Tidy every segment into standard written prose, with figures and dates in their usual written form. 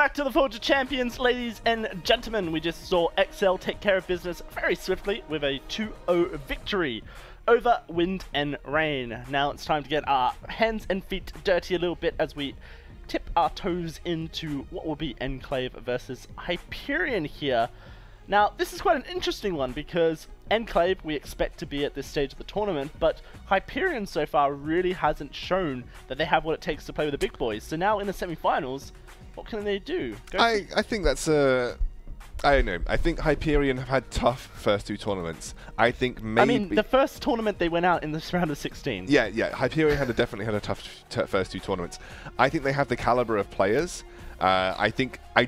back to the Forge of Champions, ladies and gentlemen. We just saw XL take care of business very swiftly with a 2-0 victory over Wind and Rain. Now it's time to get our hands and feet dirty a little bit as we tip our toes into what will be Enclave versus Hyperion here. Now, this is quite an interesting one because Enclave we expect to be at this stage of the tournament, but Hyperion so far really hasn't shown that they have what it takes to play with the big boys. So now in the semi-finals, what can they do? I think that's a... I don't know. I think Hyperion have had tough first two tournaments. I think maybe... I mean, the first tournament they went out in this round of 16. Yeah. Hyperion definitely had a tough first two tournaments. I think they have the caliber of players. I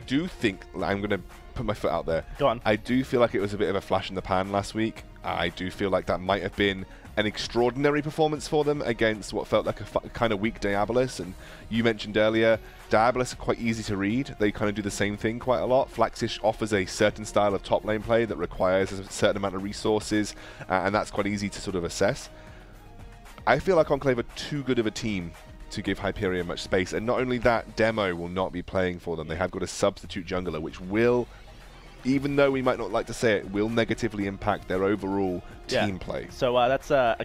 do think, I'm going to put my foot out there. Go on. I do feel like it was a bit of a flash in the pan last week. I do feel like that might have been an extraordinary performance for them against what felt like a kind of weak Diabolus. And you mentioned earlier, Diabolus are quite easy to read. They kind of do the same thing quite a lot. Flaxish offers a certain style of top lane play that requires a certain amount of resources, and that's quite easy to sort of assess. I feel like Enclave are too good of a team to give Hyperion much space. And not only that, Demo will not be playing for them. They have got a substitute jungler, which will, even though we might not like to say it, will negatively impact their overall team play. So that's a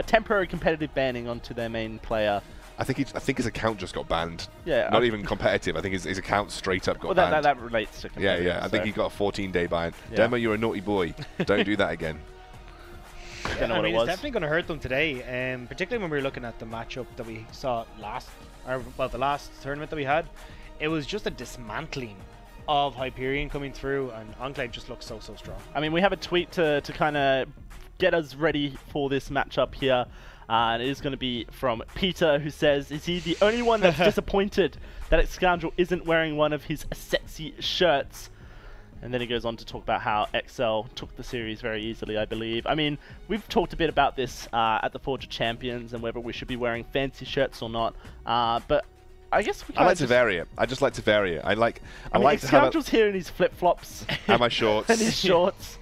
temporary competitive banning onto their main player. I think his account just got banned. Yeah. Not even competitive. I think his account straight up got banned. That relates to competitive. Yeah. I think he got a 14-day ban. Yeah. Demo, you're a naughty boy. Don't do that again. Yeah, I mean, it's definitely going to hurt them today, particularly when we were looking at the matchup that we saw the last tournament that we had. It was just a dismantling of Hyperion coming through, and Enclave just looks so strong. I mean, we have a tweet to kind of get us ready for this matchup here. And it is going to be from Peter, who says, is he the only one that's disappointed that Scoundrel isn't wearing one of his sexy shirts? And then he goes on to talk about how XL took the series very easily, I believe. I mean, we've talked a bit about this at the Forge of Champions and whether we should be wearing fancy shirts or not. But I guess we I like to vary it. I just like to vary it. I like to have Scoundrel's here in his flip-flops. And my shorts. And his shorts.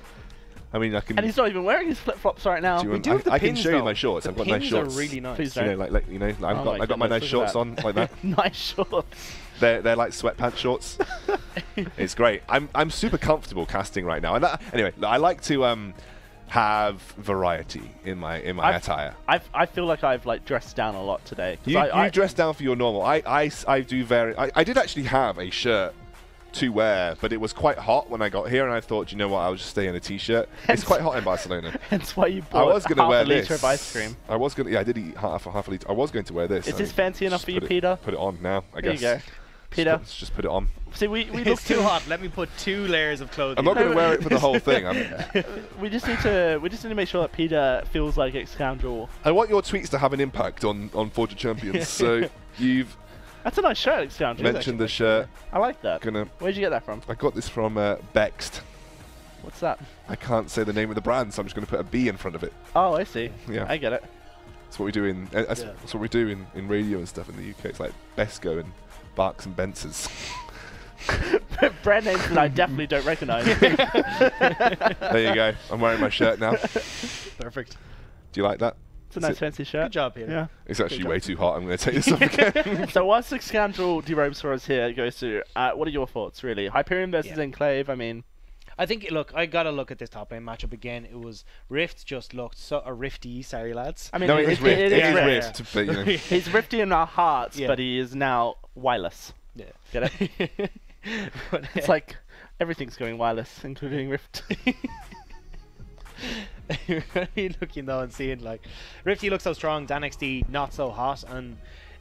I mean, I can... And he's not even wearing his flip-flops right now. I can show you my shorts. I've got nice shorts. The pins are really nice. Please don't. I've got my nice shorts on like that. Nice shorts. They're like sweatpants shorts. It's great. I'm super comfortable casting right now. And anyway, I like to have variety in my attire. I feel like I've dressed down a lot today. You dress down for your normal. I do vary. I did actually have a shirt to wear, but it was quite hot when I got here, and I thought, you know what, I'll just stay in a t-shirt. It's quite hot in Barcelona. Hence why you bought half a litre of ice cream. I was gonna, yeah, I did eat half a litre. I was going to wear this. Is this fancy enough for you, Peter? Put it on now, I guess. There you go. Peter. Let's just put it on. See, we it's too hot. Let me put 2 layers of clothing. I'm not going to wear it for the whole thing. We just need to make sure that Peter feels like a scoundrel. I want your tweets to have an impact on Forge of Champions. So you've... That's a nice shirt, Scoundrel. Mentioned the shirt. I like that. Where'd you get that from? I got this from Bext. What's that? I can't say the name of the brand, so I'm just going to put a B in front of it. Oh, I see. Yeah, I get it. That's what we do in. That's what we do in radio and stuff in the UK. It's like Besco and Barks and Bences. Brand names that I definitely don't recognise. There you go. I'm wearing my shirt now. Perfect. Do you like that? It's a nice fancy shirt. Good job, Peter. Yeah. It's actually way too hot. I'm going to take this off again. So whilst the Scoundrel derobes for us here, goes to, what are your thoughts, really? Hyperion versus Enclave, I mean... I think, look, I got to look at this top lane matchup again. It was Rift just looked so... Rifty, sorry, lads. I mean, no, it is Rift. It is Rift. But, you know. He's Rifty in our hearts, but he is now wireless. Yeah. Get it? It's like everything's going wireless, including Rift. You're really looking though and seeing like Rifty looks so strong, DanXD not so hot, and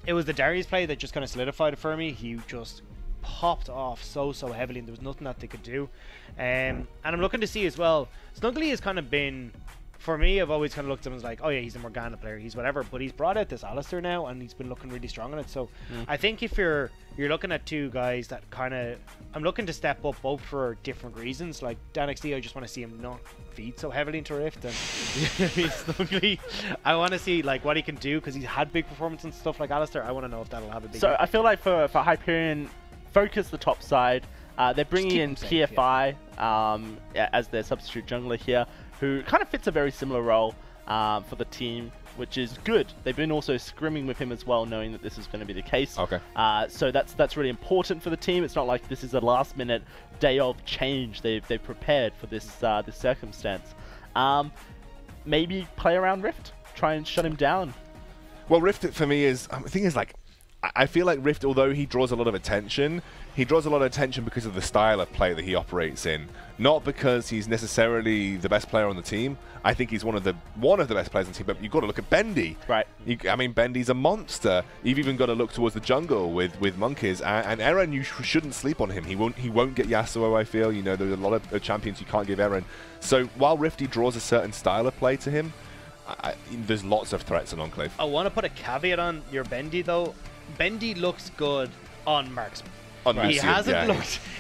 it was the Darius play that just kind of solidified it for me. He just popped off so heavily, and there was nothing that they could do. And I'm looking to see as well, Snuggly has kind of been, for me, I've always kind of looked at him as like, oh yeah, he's a Morgana player, he's whatever, but he's brought out this Alistair now, and he's been looking really strong on it. So I think if you're looking at two guys that kind of, I'm looking to step up both for different reasons. Like DanXD, I just want to see him not feed so heavily into Rift, and Snuggly, I want to see like what he can do, because he's had big performance and stuff like Alistair. I want to know if that'll have a big impact. I feel like for Hyperion, focus the top side. They're bringing in PFI as their substitute jungler here, who kind of fits a very similar role. for the team, which is good. They've been also scrimming with him as well, knowing that this is going to be the case. Okay. So that's really important for the team. It's not like this is a last-minute day of change. They've prepared for this this circumstance. Maybe play around Rift, try and shut him down. Well, Rift for me is, the thing is, like, I feel like Rift, although he draws a lot of attention, he draws a lot of attention because of the style of play that he operates in, not because he's necessarily the best player on the team. I think he's one of the best players on the team, but you've got to look at Bendy. Right. I mean, Bendy's a monster. You've even got to look towards the jungle with Monkeys, and Eren, you shouldn't sleep on him. He won't get Yasuo, I feel. You know, there's a lot of champions you can't give Eren. So while Rifty draws a certain style of play to him, there's lots of threats in Enclave. I want to put a caveat on your Bendy though. Bendy looks good on marksman. Right.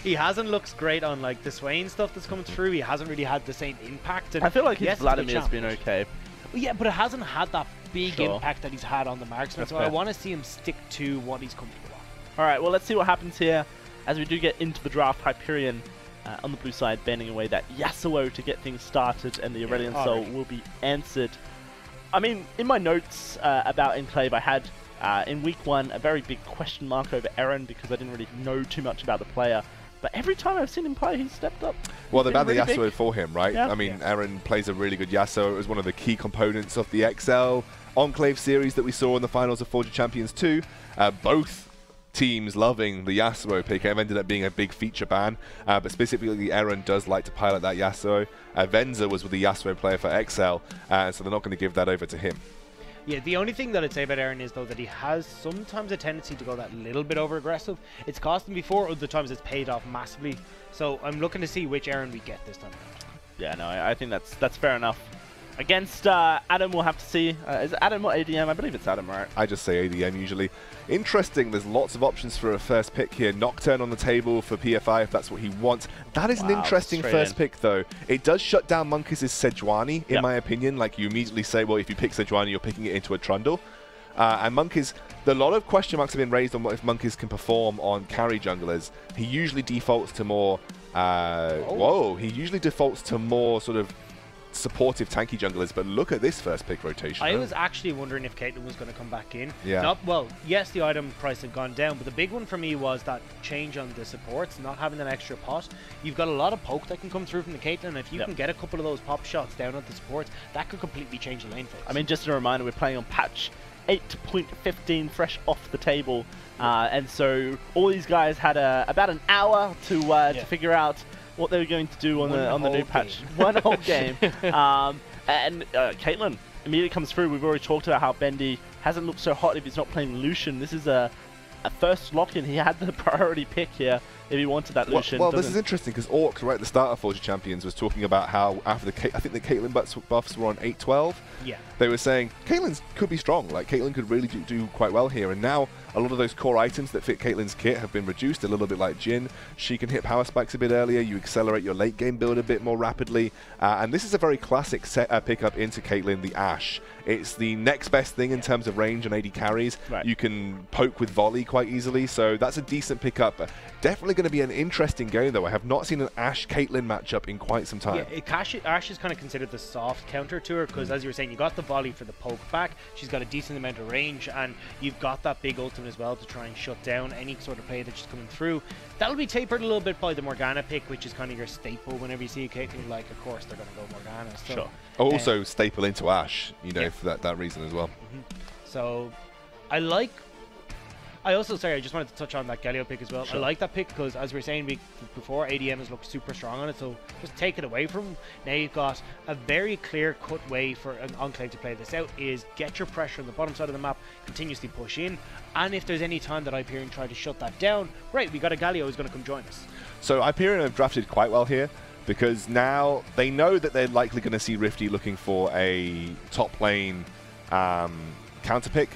He hasn't looked great on like the Swain stuff that's coming through. He hasn't really had the same impact. And I feel like his yes, Vladimir's been okay. Yeah, but it hasn't had that big impact that he's had on the marksman. So I want to see him stick to what he's comfortable on. All right, well, let's see what happens here as we do get into the draft. Hyperion on the blue side banning away that Yasuo to get things started, and the Aurelion Soul will be answered. I mean, in my notes about Enclave, I had in week 1 a very big question mark over Eren because I didn't really know too much about the player. But every time I've seen him play, he's stepped up. Well, they banned the really Yasuo big for him, right? Yeah. I mean, Eren plays a really good Yasuo. It was one of the key components of the XL Enclave series that we saw in the finals of Forge of Champions 2. Both teams loving the Yasuo pick. It ended up being a big feature ban, but specifically Eren does like to pilot that Yasuo. Venza was with the Yasuo player for XL, so they're not going to give that over to him. Yeah, the only thing that I'd say about Eren is, though, that he has sometimes a tendency to go that little bit over-aggressive. It's cost him before, other times it's paid off massively. So I'm looking to see which Eren we get this time around. Yeah, no, I think that's fair enough. Against Adam, we'll have to see. Is it Adam or ADM? I believe it's Adam, right? I just say ADM usually. Interesting, there's lots of options for a first pick here. Nocturne on the table for PFI if that's what he wants. That is an interesting first pick, though. It does shut down Monkeys' Sejuani, in my opinion. Like, you immediately say, well, if you pick Sejuani, you're picking it into a Trundle. And Monkeys, a lot of question marks have been raised on what if Monkeys can perform on carry junglers. He usually defaults to more... he usually defaults to more sort of supportive tanky junglers, but look at this first pick rotation. I was actually wondering if Caitlyn was going to come back in. Yeah. Well, yes, the item price had gone down, but the big one for me was that change on the supports, not having an extra pot. You've got a lot of poke that can come through from the Caitlyn, and if you can get a couple of those pop shots down at the supports, that could completely change the lane phase. I mean, just a reminder, we're playing on patch 8.15 fresh off the table, and so all these guys had about an hour to figure out what they were going to do on the new patch. One whole game. And Caitlyn immediately comes through. We've already talked about how Bendy hasn't looked so hot if he's not playing Lucian. This is a first lock-in. He had the priority pick here if he wanted that Lucian. Well, this is interesting because Orc, right at the start of Forge of Champions, was talking about how after I think the Caitlyn buffs were on 8-12. Yeah. They were saying Caitlyn could be strong. Like, Caitlyn could really do quite well here. And now a lot of those core items that fit Caitlyn's kit have been reduced a little bit, like Jhin. She can hit power spikes a bit earlier. You accelerate your late game build a bit more rapidly. And this is a very classic pickup into Caitlyn, the Ashe. It's the next best thing in terms of range and AD carries. Right. You can poke with volley quite easily, so that's a decent pickup. Definitely going to be an interesting game, though. I have not seen an Ashe-Caitlyn matchup in quite some time. Yeah, Ashe is kind of considered the soft counter to her because, as you were saying, you got the volley for the poke back. She's got a decent amount of range, and you've got that big ultimate as well to try and shut down any sort of play that's coming through. That'll be tapered a little bit by the Morgana pick, which is kind of your staple whenever you see a Caitlyn. Like, of course, they're going to go Morgana. So, sure. Also, staple into Ashe, you know, for that reason as well. So, I just wanted to touch on that Galio pick as well. Sure. I like that pick because, as we were saying before, ADM has looked super strong on it, so just take it away from him. Now you've got a very clear-cut way for an Enclave to play this out, is get your pressure on the bottom side of the map, continuously push in, and if there's any time that Hyperion try to shut that down, right, we got a Galio who's going to come join us. So Hyperion have drafted quite well here, because now they know that they're likely going to see Rifty looking for a top lane counter pick.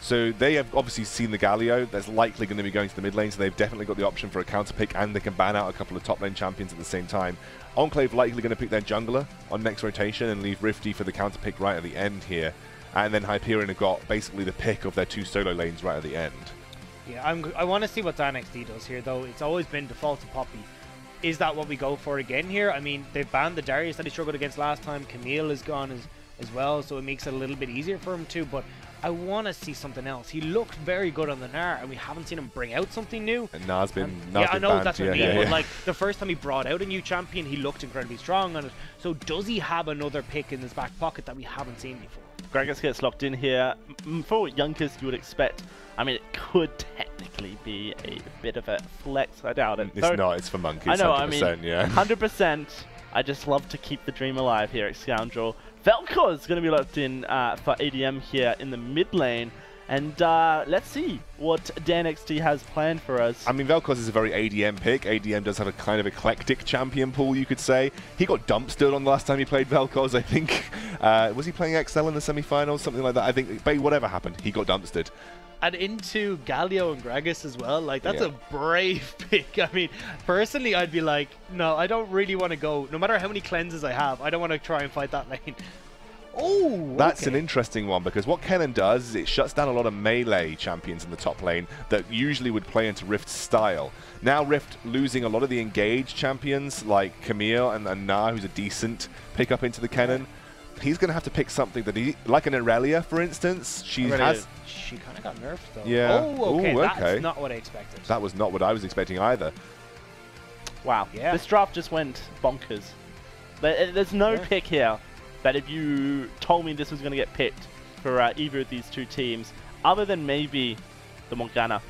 So they have obviously seen the Galio. That's likely going to be going to the mid lane, so they've definitely got the option for a counter pick, and they can ban out a couple of top lane champions at the same time. Enclave likely going to pick their jungler on next rotation and leave Rifty for the counter pick right at the end here. And then Hyperion have got basically the pick of their two solo lanes right at the end. Yeah, I want to see what DanXD does here, though. It's always been default to Poppy. Is that what we go for again here? I mean, they've banned the Darius that he struggled against last time. Camille is gone as well, so it makes it a little bit easier for him too. But I want to see something else. He looked very good on the Gnar, and we haven't seen him bring out something new. And Gnar's been yeah, I know banned. that's what I mean. Yeah, But yeah. like the first time he brought out a new champion, he looked incredibly strong on it. So does he have another pick in his back pocket that we haven't seen before? Gragas gets locked in here. For Junkers, you would expect. I mean, it could technically be a bit of a flex. I doubt it. It's not. It's for monkeys. I know. 100%, I mean, yeah. 100%. I just love to keep the dream alive here at Scoundrel. Vel'Koz is going to be locked in for ADM here in the mid lane. And let's see what DanXT has planned for us. I mean, Vel'Koz is a very ADM pick. ADM does have a kind of eclectic champion pool, you could say. He got dumpstered on the last time he played Vel'Koz, I think. Was he playing XL in the semi-finals? Something like that. I think, but whatever happened, he got dumpstered. And into Galio and Gragas as well. Like, that's a brave pick. I mean, personally, I'd be like, no, I don't really want to go. No matter how many cleanses I have, I don't want to try and fight that lane. Oh, that's an interesting one, because what Kennen does is it shuts down a lot of melee champions in the top lane that usually would play into Rift's style. Now Rift losing a lot of the engaged champions like Camille and Gnar, who's a decent pick up into the Kennen. He's going to have to pick something that he, like an Irelia, for instance. She kind of got nerfed though. Yeah. Oh, okay. Ooh, okay. That's not what I expected. That was not what I was expecting either. Wow. Yeah. This draft just went bonkers. There's no pick here that if you told me this was going to get picked for either of these two teams, other than maybe the Morgana.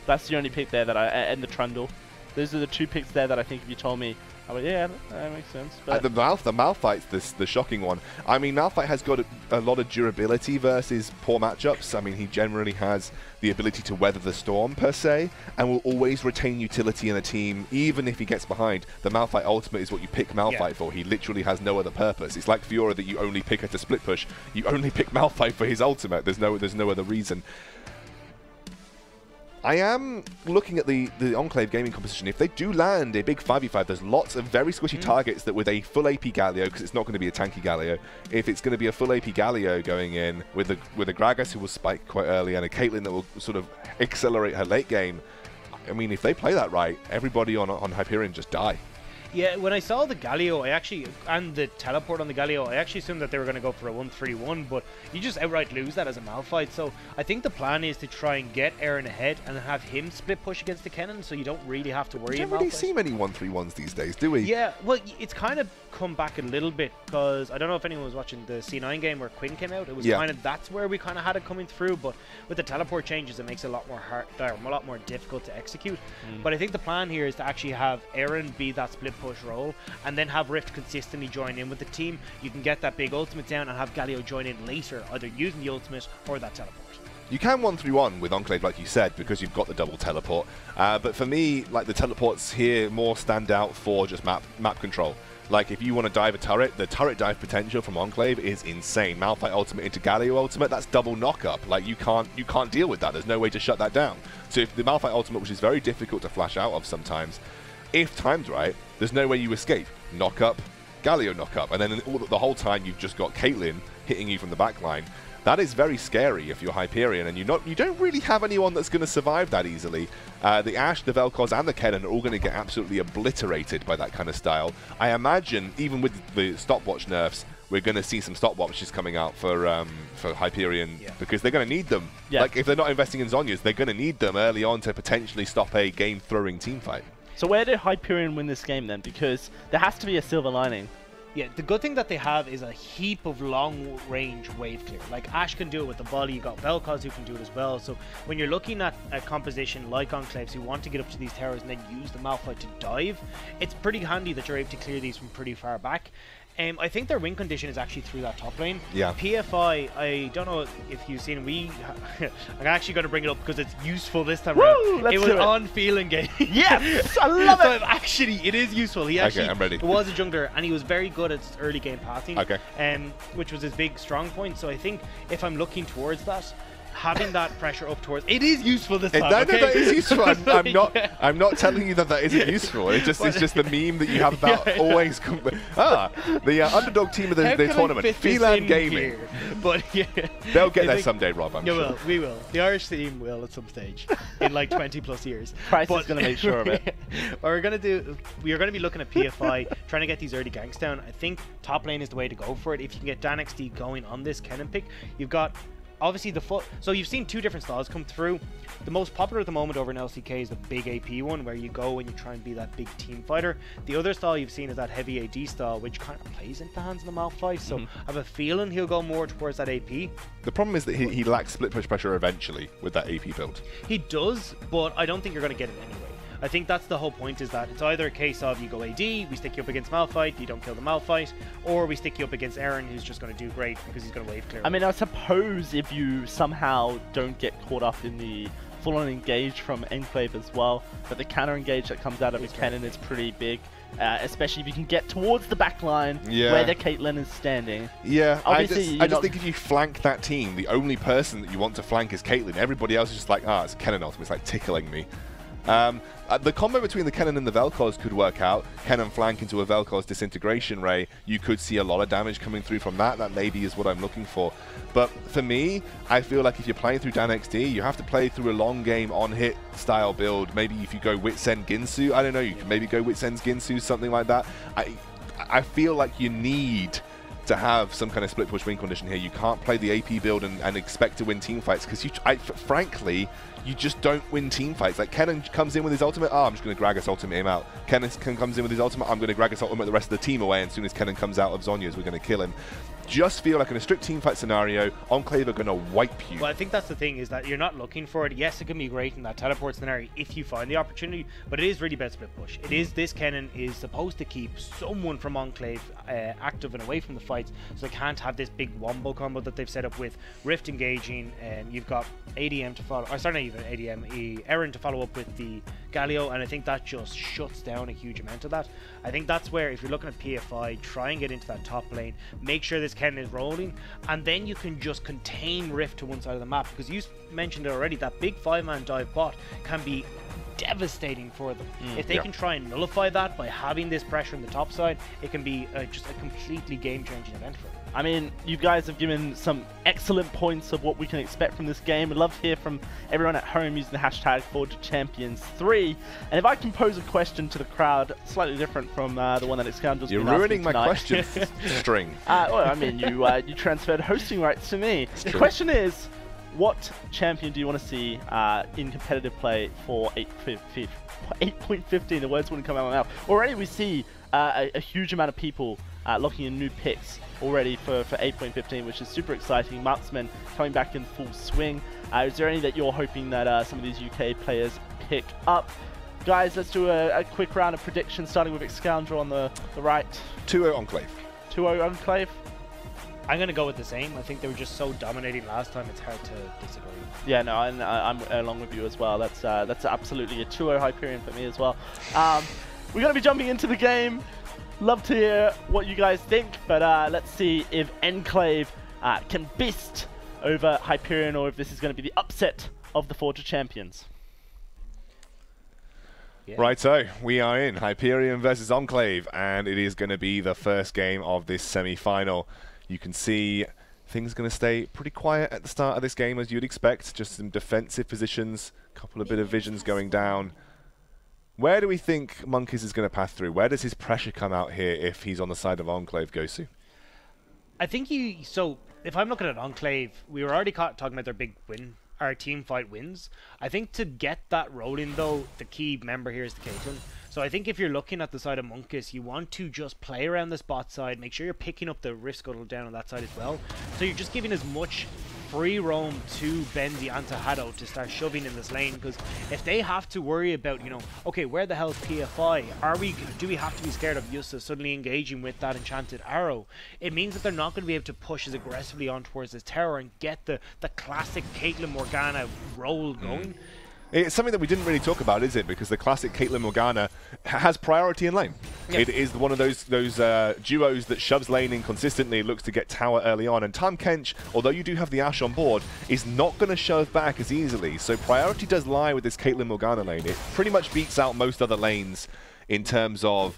That's the only pick there that and the Trundle. Those are the two picks there that I think if you told me, I would, yeah, that makes sense. But The Malphite's the shocking one. I mean, Malphite has got a lot of durability versus poor matchups. I mean, he generally has the ability to weather the storm, per se, and will always retain utility in a team, even if he gets behind. The Malphite ultimate is what you pick Malphite for. He literally has no other purpose. It's like Fiora that you only pick her to split push. You only pick Malphite for his ultimate. There's no other reason. I am looking at the Enclave Gaming composition. If they do land a big 5v5, there's lots of very squishy targets that with a full AP Galio, because it's not going to be a tanky Galio, if it's going to be a full AP Galio going in with a Gragas who will spike quite early and a Caitlyn that will sort of accelerate her late game, I mean, if they play that right, everybody on Hyperion just die. Yeah, when I saw the Galio, and the teleport on the Galio, I actually assumed that they were going to go for a 1-3-1, but you just outright lose that as a Malphite. So I think the plan is to try and get Aaron ahead and have him split push against the Kennen, so you don't really have to worry about it. We don't really see many 1-3-1s these days, do we? Yeah, well, it's kind of come back a little bit, because I don't know if anyone was watching the C9 game where Quinn came out. It was kind of, that's where we kind of had it coming through, but with the teleport changes, it makes it a lot more difficult to execute. But I think the plan here is to actually have Aaron be that split push role, and then have Rift consistently join in with the team. You can get that big ultimate down and have Galio join in later, either using the ultimate or that teleport. You can 1-3-1 with Enclave, like you said, because you've got the double teleport. But for me, like, the teleports here more stand out for just map control. Like, if you want to dive a turret, the turret dive potential from Enclave is insane. Malphite ultimate into Galio ultimate, that's double knock-up. Like, you can't deal with that. There's no way to shut that down. So if the Malphite ultimate, which is very difficult to flash out of sometimes, if timed right, there's no way you escape. Knock up, Galio knock up, and then the whole time you've just got Caitlyn hitting you from the back line. That is very scary if you're Hyperion, and you don't really have anyone that's going to survive that easily. The Ashe, the Vel'Koz, and the Kennen are all going to get absolutely obliterated by that kind of style. I imagine, even with the stopwatch nerfs, we're going to see some stopwatches coming out for Hyperion, because they're going to need them. Like, if they're not investing in Zhonya's, they're going to need them early on to potentially stop a game-throwing teamfight. So where did Hyperion win this game then? Because there has to be a silver lining. Yeah, the good thing that they have is a heap of long-range wave clear. Like, Ashe can do it with the volley, you got Vel'Koz who can do it as well. So when you're looking at a composition like Enclaves who want to get up to these towers and then use the Malphite to dive, it's pretty handy that you're able to clear these from pretty far back. I think their win condition is actually through that top lane. Yeah. PFI, I don't know if you've seen, I'm actually going to bring it up because it's useful this time around. It was on Feeling Game. Yes! I love it! So actually, it is useful. He actually I'm ready. was a jungler, and he was very good at early game passing, Okay. which was his big strong point. So I think if I'm looking towards that, having that pressure up towards it is useful this time. No, okay? that is useful. I'm not telling you that isn't useful. It's just the meme that you have about always. The underdog team of the tournament, Phelan Gaming. But yeah, they'll get there someday, Rob. I'm sure. We will. The Irish team will at some stage in like 20+ years. Price is going to make sure of it. What we're going to do, we are going to be looking at PFI, trying to get these early ganks down. I think top lane is the way to go for it. If you can get DanXD going on this Kennen pick, you've got obviously the foot. So you've seen two different styles come through. The most popular at the moment over in LCK is the big AP one, where you go and you try and be that big team fighter. The other style you've seen is that heavy AD style, which kind of plays into the hands of the Malphite. So I have a feeling he'll go more towards that AP. The problem is that he lacks split push pressure eventually with that AP build. He does, but I don't think you're going to get it anyway. I think that's the whole point, is that it's either a case of you go AD, we stick you up against Malphite, you don't kill the Malphite, or we stick you up against Aaron, who's just going to do great because he's going to wave clear. I mean, I suppose if you somehow don't get caught up in the full-on engage from Enclave as well, but the counter engage that comes out of a Kennen is pretty big, especially if you can get towards the back line where the Caitlyn is standing. Yeah, obviously, I just think if you flank that team, the only person that you want to flank is Caitlyn. Everybody else is just like, it's Kennen ultimate. It's like tickling me. The combo between the Kennen and the Vel'Koz could work out. Kennen flank into a Vel'Koz disintegration ray. You could see a lot of damage coming through from that. That maybe is what I'm looking for. But for me, I feel like if you're playing through DanXD, you have to play through a long game on-hit style build. Maybe if you go Witsend Ginsu, I don't know, you can maybe go Witsend Ginsu, something like that. I feel like you need to have some kind of split push win condition here. You can't play the AP build and expect to win team fights, because frankly, you just don't win team fights. Like, Kennen comes in with his ultimate, I'm just going to Gragas ultimate him out. Kennen comes in with his ultimate, I'm going to Gragas ultimate the rest of the team away, and as soon as Kennen comes out of Zhonya's, we're going to kill him. Just feel like in a strict team fight scenario, Enclave are going to wipe you. Well, I think that's the thing, is that you're not looking for it. Yes, it can be great in that teleport scenario if you find the opportunity, but it is really bad split push. It is, this Kennen is supposed to keep someone from Enclave active and away from the fights, so they can't have this big wombo combo that they've set up with Rift engaging, and you've got ADM to follow, or sorry, not even ADM, Aaron to follow up with the Galio, and I think that just shuts down a huge amount of that. I think that's where, if you're looking at PFI, try and get into that top lane, make sure this Kennen is rolling, and then you can just contain Rift to one side of the map, because you mentioned it already, that big 5-man dive bot can be devastating for them. If they can try and nullify that by having this pressure on the top side, it can be just a completely game-changing event for them. I mean, you guys have given some excellent points of what we can expect from this game. We'd love to hear from everyone at home using the hashtag #ForgeChampions3. And if I can pose a question to the crowd, slightly different from the one that Excounder's been asking tonight. You're ruining my question string. Well, I mean, you transferred hosting rights to me. The question is, what champion do you want to see in competitive play for 8.15? The words wouldn't come out of my mouth. Already we see a huge amount of people locking in new picks already for 8.15, which is super exciting. Marksman coming back in full swing. Is there any that you're hoping that some of these UK players pick up? Guys, let's do a quick round of predictions, starting with Excoundrel on the right. 2-0 Enclave. 2-0 Enclave. I'm going to go with the same. I think they were just so dominating last time, it's hard to disagree. Yeah, no, and I'm along with you as well. That's absolutely a 2-0 Hyperion for me as well. We're going to be jumping into the game. Love to hear what you guys think, but let's see if Enclave can beast over Hyperion, or if this is going to be the upset of the Forge of Champions. Yeah. Righto, we are in Hyperion versus Enclave, and it is going to be the first game of this semi-final. You can see things are going to stay pretty quiet at the start of this game, as you'd expect. Just some defensive positions, a couple of bit of visions going down. Where do we think Monkeys is going to pass through? Where does his pressure come out here if he's on the side of Enclave, Gosu? I think so if I'm looking at Enclave, we were already talking about their big win, our team fight wins. I think to get that rolling though, the key member here is the Caitlyn. So I think if you're looking at the side of Monkus, you want to just play around the spot side, make sure you're picking up the Rift Scuttle down on that side as well. So you're just giving as much free roam to Benzi and to Hado to start shoving in this lane, because if they have to worry about, you know, okay, where the hell is PFI? Do we have to be scared of Yusa suddenly engaging with that enchanted arrow? It means that they're not going to be able to push as aggressively on towards this tower and get the classic Caitlyn Morgana roll going. It's something that we didn't really talk about, is it? Because the classic Caitlyn Morgana has priority in lane. It is one of those duos that shoves lane in consistently, looks to get tower early on. And Tahm Kench, although you do have the Ashe on board, is not going to shove back as easily. So priority does lie with this Caitlyn Morgana lane. It pretty much beats out most other lanes in terms of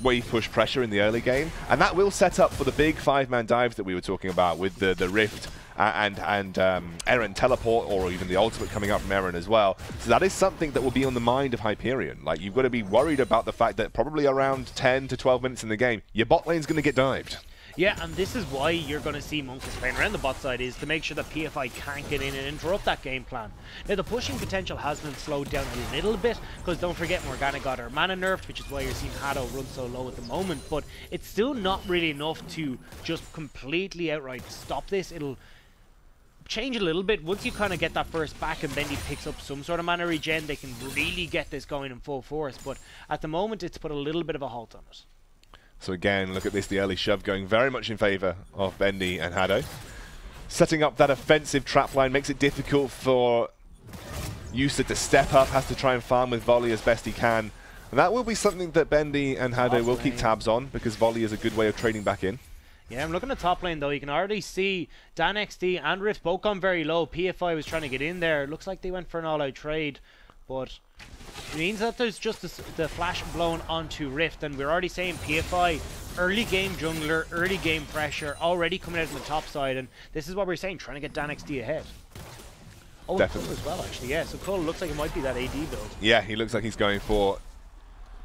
wave push pressure in the early game. And that will set up for the big 5-man dives that we were talking about with the Rift and Eren teleport, or even the ultimate coming out from Eren as well. So that is something that will be on the mind of Hyperion. Like, you've got to be worried about the fact that probably around 10 to 12 minutes in the game, your bot lane's going to get dived. Yeah, and this is why you're going to see Monkus playing around the bot side, is to make sure that PFI can't get in and interrupt that game plan. Now, the pushing potential has been slowed down a little bit, because don't forget, Morgana got her mana nerfed, which is why you're seeing Hado run so low at the moment, but it's still not really enough to just completely outright stop this. It'll change a little bit once you kind of get that first back and Bendy picks up some sort of mana regen. They can really get this going in full force, but at the moment it's put a little bit of a halt on it. So again, look at this, the early shove going very much in favor of Bendy and Hado. Setting up that offensive trap line makes it difficult for Yusa to step up, has to try and farm with Volley as best he can. And that will be something that Bendy and Hado will keep tabs on, because Volley is a good way of trading back in. Yeah, I'm looking at top lane though. You can already see Dan XD and Rift both gone very low. PFI was trying to get in there. Looks like they went for an all-out trade, but it means that there's just the flash blown onto Rift, and we're already saying PFI, early game jungler, early game pressure, already coming out on the top side, and this is what we're saying, trying to get Dan XD ahead. Oh, definitely as well, actually, yeah. So Cole looks like it might be that AD build. Yeah, he looks like he's going for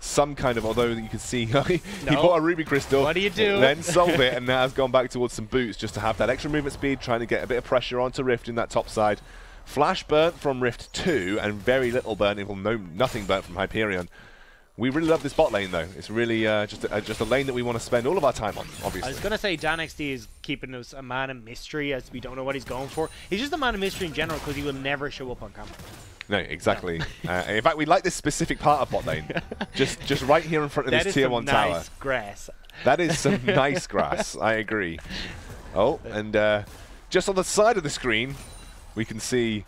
some kind of, although you can see he bought a Ruby Crystal. What do you do? Then sold it, and now has gone back towards some boots just to have that extra movement speed, trying to get a bit of pressure onto Rift in that top side. Flash burnt from Rift 2, and very little burnt, well, nothing burnt from Hyperion. We really love this bot lane, though. It's really just a lane that we want to spend all of our time on, obviously. I was going to say Dan XD is keeping us a man of mystery, as we don't know what he's going for. He's just a man of mystery in general, because he will never show up on camera. No, exactly. In fact, we like this specific part of bot lane. just right here in front of this tier 1 tower. That is some nice grass. That is some nice grass, I agree. Oh, and just on the side of the screen, we can see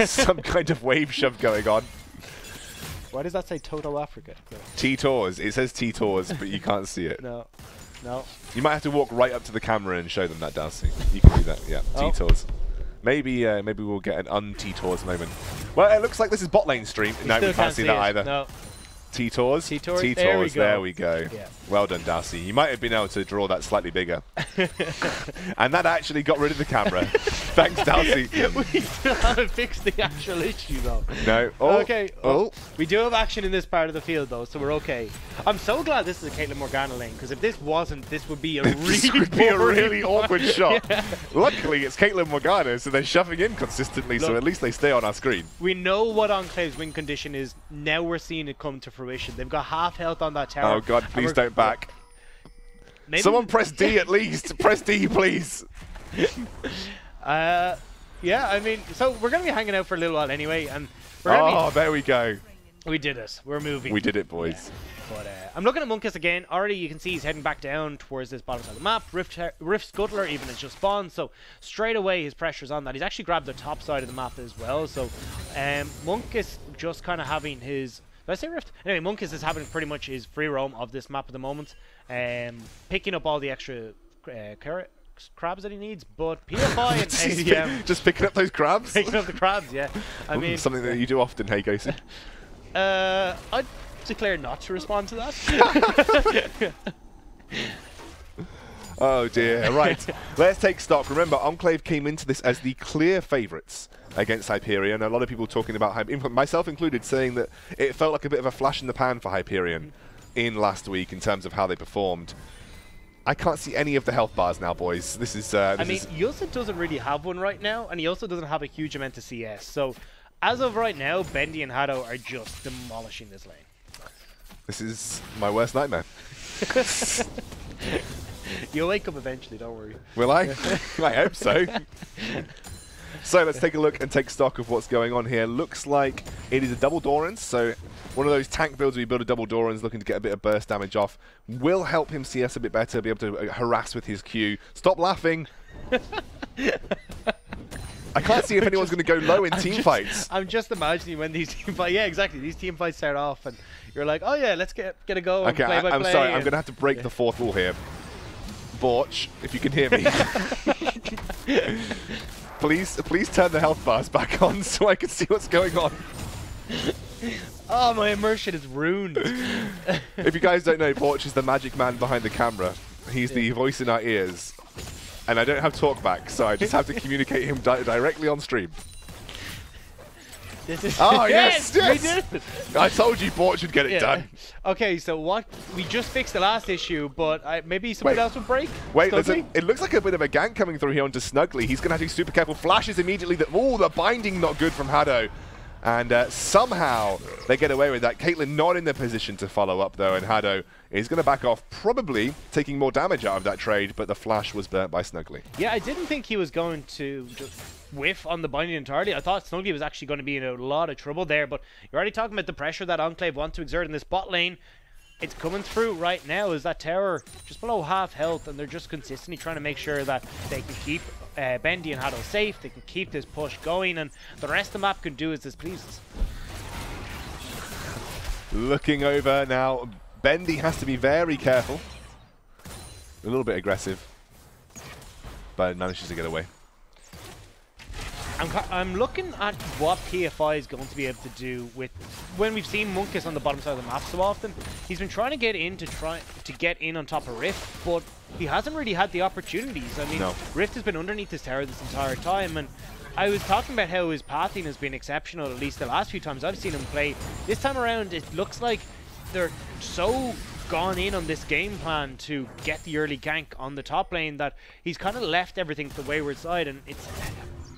some kind of wave shove going on. Why does that say Toto Africa? T-Tours. It says T-Tours, but you can't see it. No. You might have to walk right up to the camera and show them that, Darcy. You can do that, yeah. T-Tours. Maybe we'll get an un-T-Tours moment. Well, it looks like this is bot lane stream. No, we can't see that either. No. T-Tours? T-Tours, there we go. Yeah. Well done, Darcy. You might have been able to draw that slightly bigger. And that actually got rid of the camera. Thanks, Darcy. We still haven't fixed the actual issue, though. No. Oh. Okay. Oh. We do have action in this part of the field, though, so we're okay. I'm so glad this is a Caitlyn Morgana lane, because if this wasn't, this would be a really awkward shot. Yeah. Luckily, it's Caitlyn Morgana, so they're shoving in consistently, so at least they stay on our screen. We know what Enclave's win condition is. Now we're seeing it come to fruition. They've got half health on that tower. Oh god, please don't back. Someone press D at least. Press D, please. Yeah, I mean, so we're going to be hanging out for a little while anyway, and we're there we go. We did it. We're moving. We did it, boys. Yeah. But I'm looking at Monkus again. Already you can see he's heading baback down towards this bottom side of the map. Rift Scuttler even has just spawned, so straight away his pressure's on that. He's actually grabbed the top side of the map as well, so Monkus just kind of having his... Did I say Rift? Anyway, Monkus is having pretty much his free roam of this map at the moment, picking up all the extra crabs that he needs, but PFI and ADM... Just picking up those crabs? Picking up the crabs, yeah. I mean... Something that you do often, hey, Gosen. I'd declare not to respond to that. Oh dear, right. Let's take stock. Remember, Enclave came into this as the clear favourites against Hyperion. A lot of people talking about, myself included, saying that it felt like a bit of a flash in the pan for Hyperion in last week in terms of how they performed. I can't see any of the health bars now, boys. This is... I mean, Yusa doesn't really have one right now, and he also doesn't have a huge amount of CS. So, as of right now, Bendy and Hado are just demolishing this lane. This is my worst nightmare. You'll wake up eventually, don't worry. Will I? I hope so. So let's take a look and take stock of what's going on here. Looks like it is a double Doran's, so one of those tank builds where you build a double Doran's looking to get a bit of burst damage off. Will help him CS a bit better, be able to harass with his Q. Stop laughing! I can't see if anyone's going to go low in team fights. I'm just imagining when these team fights, yeah, exactly. These team fights start off, and you're like, oh yeah, let's get a go. Okay, play by I'm play, sorry. I'm going to have to break the fourth wall here. Borch, if you can hear me, please turn the health bars back on so I can see what's going on. Oh, my immersion is ruined. If you guys don't know, Borch is the magic man behind the camera. He's the voice in our ears. And I don't have talkback, so I just have to communicate him directly on stream. This is Oh, yes! We did it. I told you Borch would get it done. Okay, so what? We just fixed the last issue, but maybe something else would break? Wait, it looks like a bit of a gank coming through here onto Snuggly. He's going to have to be super careful. Flashes immediately. The binding not good from Haddo. And somehow they get away with that. Caitlyn not in the position to follow up, though, and Haddo is going to back off, probably taking more damage out of that trade, but the flash was burnt by Snuggly. Yeah, I didn't think he was going to just whiff on the binding entirely. I thought Snuggly was actually going to be in a lot of trouble there, but you're already talking about the pressure that Enclave want to exert in this bot lane. It's coming through right now as that tower just below half health, and they're just consistently trying to make sure that they can keep Bendy and Haddo safe, they can keep this push going, and the rest of the map can do as this pleases. Looking over now, Bendy has to be very careful. A little bit aggressive, but manages to get away. I'm looking at what PFI is going to be able to do with when we've seen Munkus on the bottom side of the map so often. He's been trying to get in to get in on top of Rift, but he hasn't really had the opportunities. I mean, Rift has been underneath his tower this entire time, and I was talking about how his pathing has been exceptional, at least the last few times I've seen him play. This time around, it looks like they're so gone in on this game plan to get the early gank on the top lane that he's kind of left everything to the wayward side, and it's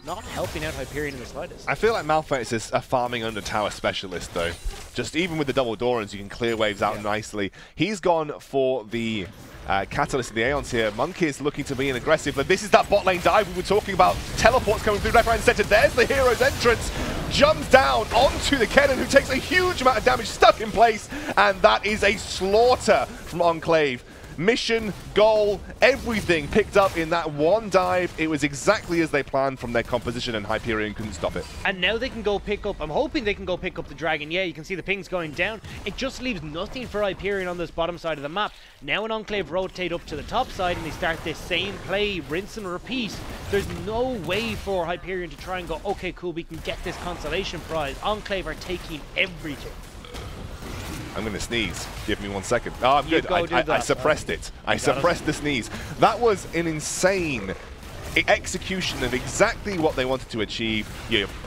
not helping out Hyperion in the slightest. I feel like Malphite is a farming under tower specialist, though. Just even with the double Dorans, you can clear waves out nicely. He's gone for the Catalyst in the Aeons here. Monkey is looking to be an aggressive, but this is that bot lane dive we were talking about. Teleports coming through left, right, and center. There's the hero's entrance. Jumps down onto the Kennen, who takes a huge amount of damage, stuck in place, and that is a slaughter from Enclave. Mission, goal, everything picked up in that one dive. It was exactly as they planned from their composition, and Hyperion couldn't stop it. And now they can go pick up, I'm hoping they can go pick up the dragon. Yeah, you can see the pings going down. It just leaves nothing for Hyperion on this bottom side of the map. Now an Enclave rotate up to the top side and they start this same play, rinse and repeat. There's no way for Hyperion to try and go, okay, cool, we can get this consolation prize. Enclave are taking everything. I'm going to sneeze. Give me 1 second. Oh, I'm good. I suppressed it. I suppressed the sneeze. That was an insane execution of exactly what they wanted to achieve.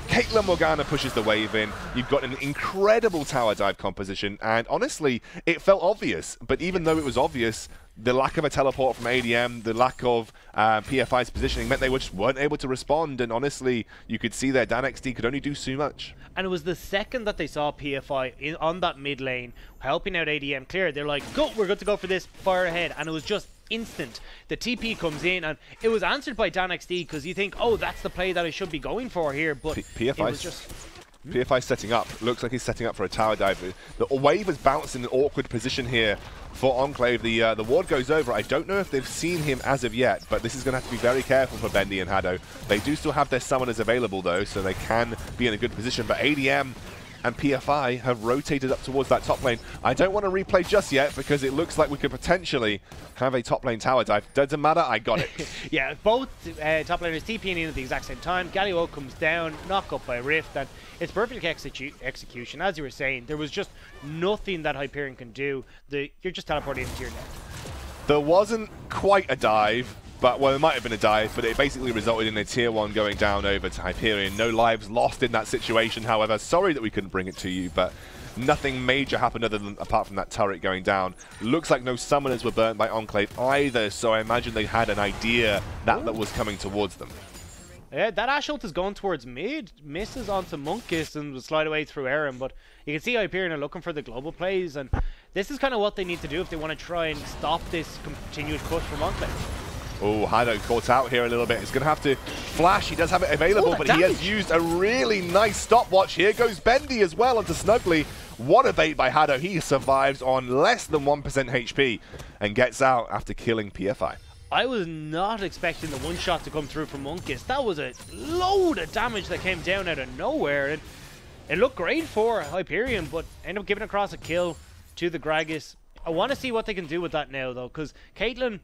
Caitlyn Morgana pushes the wave in. You've got an incredible tower dive composition, and honestly, it felt obvious. But even though it was obvious, the lack of a teleport from ADM, the lack of PFI's positioning meant they just weren't able to respond. And honestly, you could see there DanXD could only do so much. And it was the second that they saw PFI on that mid lane helping out ADM clear, they're like, go, we're good to go for this, fire ahead. And it was just instant. The TP comes in and it was answered by DanXD because you think, oh, that's the play that I should be going for here. But it was just... PFI setting up. Looks like he's setting up for a tower dive. The wave has bounced in an awkward position here for Enclave. The ward goes over. I don't know if they've seen him as of yet, but this is going to have to be very careful for Bendy and Haddo. They do still have their summoners available, though, so they can be in a good position. But ADM and PFI have rotated up towards that top lane. I don't want to replay just yet because it looks like we could potentially have a top lane tower dive. Doesn't matter, I got it. Yeah, both top laners TPing in at the exact same time. Galio comes down, knock up by Rift, and it's perfect execution. As you were saying, there was just nothing that Hyperion can do. You're just teleporting into your net. There wasn't quite a dive, but, well, it might have been a dive, but it basically resulted in a tier 1 going down over to Hyperion. No lives lost in that situation, however. Sorry that we couldn't bring it to you, but nothing major happened apart from that turret going down. Looks like no summoners were burnt by Enclave either, so I imagine they had an idea that was coming towards them. Yeah, that Ash ult is going towards mid, misses onto Munkus and will slide away through Aaron, but you can see Hyperion are looking for the global plays, and this is kind of what they need to do if they want to try and stop this continuous push from Enclave. Oh, Haddo caught out here a little bit. He's going to have to flash. He does have it available, but he has used a really nice stopwatch. Here goes Bendy as well onto Snuggly. What a bait by Haddo. He survives on less than 1% HP and gets out after killing PFI. I was not expecting the one shot to come through from Monkus. That was a load of damage that came down out of nowhere. And it looked great for Hyperion, but ended up giving across a kill to the Gragas. I want to see what they can do with that now, though, because Caitlyn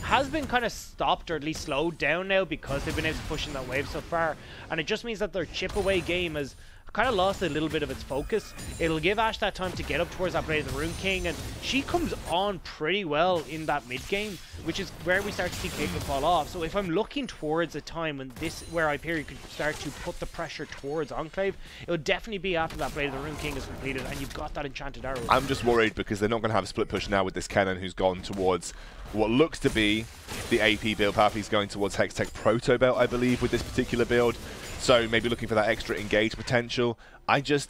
has been kind of stopped, or at least slowed down now, because they've been able to push in that wave so far. And it just means that their chip away game has kind of lost a little bit of its focus. It'll give Ash that time to get up towards that Blade of the Rune King, and she comes on pretty well in that mid game, which is where we start to see Caitlyn fall off. So if I'm looking towards a time when where Hyperion could start to put the pressure towards Enclave, it would definitely be after that Blade of the Rune King is completed and you've got that enchanted arrow. I'm just worried because they're not going to have a split push now with this Kennen, who's gone towards what looks to be the AP build path. He's going towards Hextech Proto Belt, I believe, with this particular build. So maybe looking for that extra engage potential.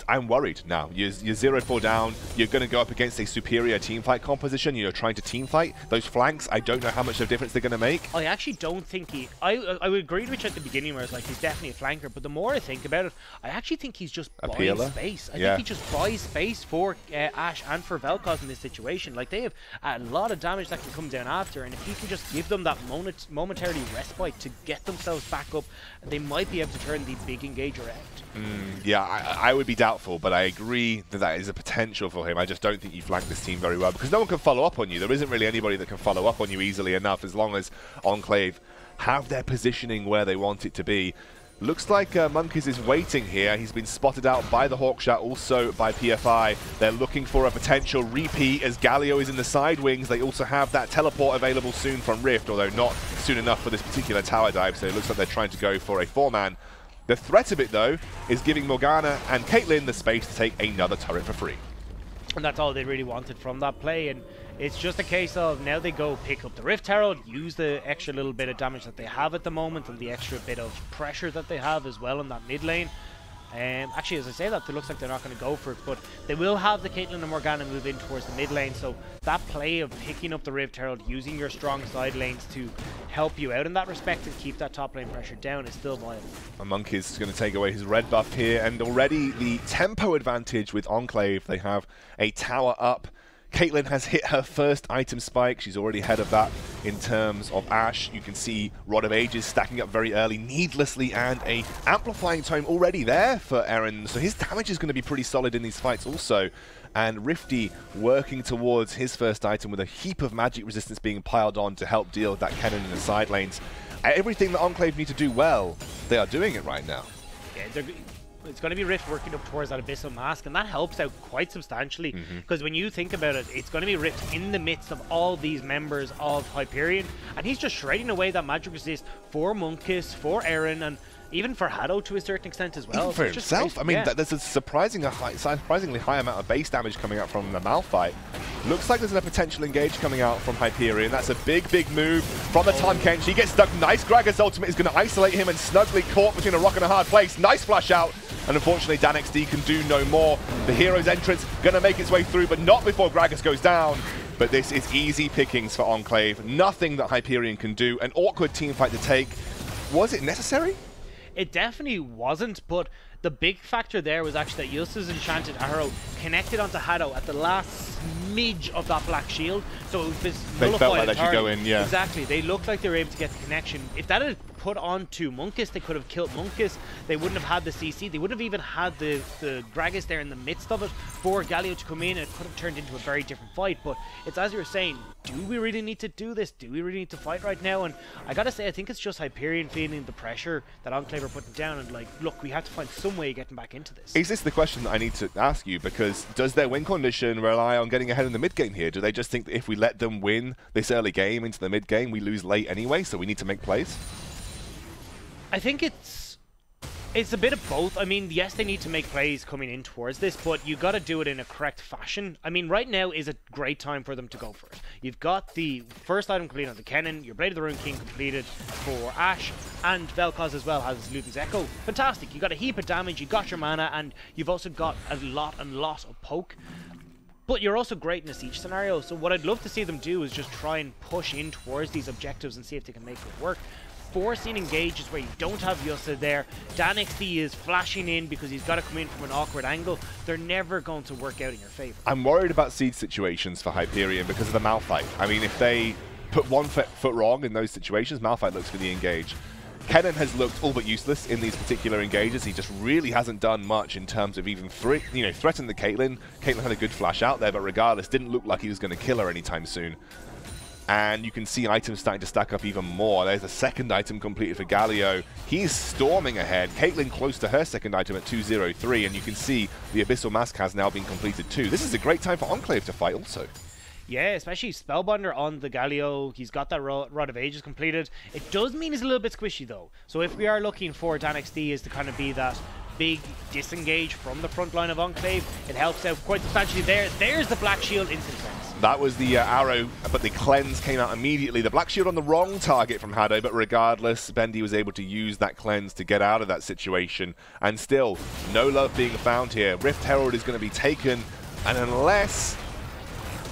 I'm worried now. You're 0-4 down. You're going to go up against a superior teamfight composition. You're trying to teamfight. Those flanks, I don't know how much of a difference they're going to make. I actually don't think I would agree with you at the beginning where it's like he's definitely a flanker, but the more I think about it, I actually think he's just buying space. I think he just buys space for Ash and for Vel'Koz in this situation. Like, they have a lot of damage that can come down after, and if he can just give them that momentarily respite to get themselves back up, they might be able to turn the big engager out. Yeah, I would be doubtful, but I agree that that is a potential for him. I just don't think you flank this team very well because no one can follow up on you. There isn't really anybody that can follow up on you easily enough as long as Enclave have their positioning where they want it to be. Looks like Monkeys is waiting here. He's been spotted out by the Hawkshot, also by PFI. They're looking for a potential repeat as Galio is in the side wings. They also have that teleport available soon from Rift, although not soon enough for this particular tower dive, so it looks like they're trying to go for a 4-man. The threat of it, though, is giving Morgana and Caitlyn the space to take another turret for free. And that's all they really wanted from that play, and it's just a case of now they go pick up the Rift Herald, use the extra little bit of damage that they have at the moment and the extra bit of pressure that they have as well in that mid lane. Actually, as I say that, it looks like they're not going to go for it, but they will have the Caitlyn and Morgana move in towards the mid lane, so that play of picking up the Rift Herald, using your strong side lanes to help you out in that respect and keep that top lane pressure down is still viable. A Monk is going to take away his red buff here, and already the tempo advantage with Enclave. They have a tower up. Caitlyn has hit her first item spike. She's already ahead of that in terms of Ash. You can see Rod of Ages stacking up very early, needlessly, and a amplifying tome already there for Eren. So his damage is going to be pretty solid in these fights also. And Rifty working towards his first item with a heap of magic resistance being piled on to help deal with that Kennen in the side lanes. Everything that Enclave need to do well, they are doing it right now. Yeah, it's going to be Rift working up towards that Abyssal Mask, and that helps out quite substantially, because when you think about it, it's going to be Rift in the midst of all these members of Hyperion, and he's just shredding away that magic resist for Monkus, for Eren, and even for Haddo to a certain extent as well. Even for himself. I mean, there's a surprisingly high amount of base damage coming out from the Malphite. Looks like there's a potential engage coming out from Hyperion. That's a big move from the Tahm Kench. He gets stuck. Nice. Gragas' ultimate is going to isolate him and snugly caught between a rock and a hard place. Nice flash out. And unfortunately, DanXD can do no more. The hero's entrance going to make its way through, but not before Gragas goes down. But this is easy pickings for Enclave. Nothing that Hyperion can do. An awkward teamfight to take. Was it necessary? It definitely wasn't, but the big factor there was actually that Yussa's enchanted arrow connected onto Haddo at the last smidge of that black shield, so it was nullified. They felt like they should go in, yeah. Exactly, they looked like they were able to get the connection. If that had put onto Monkus, they could have killed Monkus. They wouldn't have had the CC. They wouldn't have even had the Gragas there in the midst of it for Galio to come in, and it could have turned into a very different fight. But it's as you were saying, do we really need to do this? Do we really need to fight right now? And I gotta say, I think it's just Hyperion feeling the pressure that Enclave are putting down and like, look, we have to find some way of getting back into this. Is this the question that I need to ask you? Because does their win condition rely on getting ahead in the mid game here? Do they just think that if we let them win this early game into the mid game, we lose late anyway, so we need to make plays? I think it's a bit of both. I mean, yes, they need to make plays coming in towards this, but you got to do it in a correct fashion. I mean, right now is a great time for them to go for it. You've got the first item completed on the Kennen, your Blade of the Rune King completed for Ash, and Vel'Koz as well has Luden's Echo. Fantastic. You got a heap of damage, you got your mana, and you've also got a lot of poke. But you're also great in a siege scenario, so what I'd love to see them do is just try and push in towards these objectives and see if they can make it work. Forcing engages where you don't have Yussa there. DanXD is flashing in because he's got to come in from an awkward angle. They're never going to work out in your favor. I'm worried about siege situations for Hyperion because of the Malphite. I mean, if they put one foot wrong in those situations, Malphite looks for the engage. Kennen has looked all but useless in these particular engages. He just really hasn't done much in terms of even threaten the Caitlyn. Caitlyn had a good flash out there, but regardless, didn't look like he was going to kill her anytime soon. And you can see items starting to stack up even more. There's a second item completed for Galio. He's storming ahead. Caitlyn close to her second item at 203, and you can see the Abyssal Mask has now been completed too. This is a great time for Enclave to fight also. Yeah, especially Spellbinder on the Galio. He's got that Rod of Ages completed. It does mean he's a little bit squishy though. So if we are looking for DanXD is to kind of be that big disengage from the front line of Enclave, it helps out quite substantially there. There's the Black Shield instant cleanse. That was the arrow, but the cleanse came out immediately. The Black Shield on the wrong target from Haddo, but regardless, Bendy was able to use that cleanse to get out of that situation. And still, no love being found here. Rift Herald is going to be taken, and unless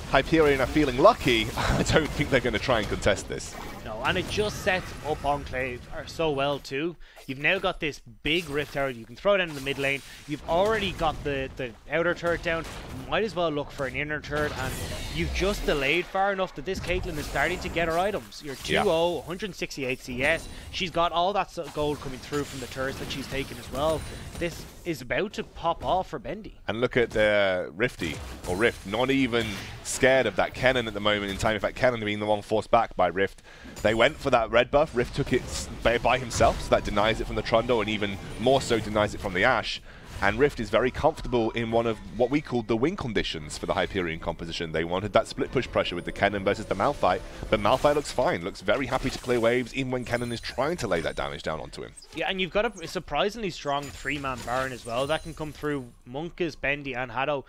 Hyperion are feeling lucky, I don't think they're going to try and contest this. No, and it just sets up Enclave so well too. You've now got this big Rift Herald, you can throw it in the mid lane, you've already got the outer turret down, you might as well look for an inner turret, and you've just delayed far enough that this Caitlyn is starting to get her items. You're 2-0, 168 CS, she's got all that gold coming through from the turrets that she's taken as well. This is about to pop off for Bendy. And look at the Rift, not even scared of that Kennen at the moment in time. In fact, Kennen being the one forced back by Rift. They went for that red buff. Rift took it by himself, so that denies it from the Trundle and even more so denies it from the Ashe. And Rift is very comfortable in one of what we called the win conditions for the Hyperion composition. They wanted that split push pressure with the Kennen versus the Malphite, but Malphite looks fine, looks very happy to clear waves even when Kennen is trying to lay that damage down onto him. Yeah, and you've got a surprisingly strong three-man Baron as well. That can come through Monkus, Bendy and Haddo.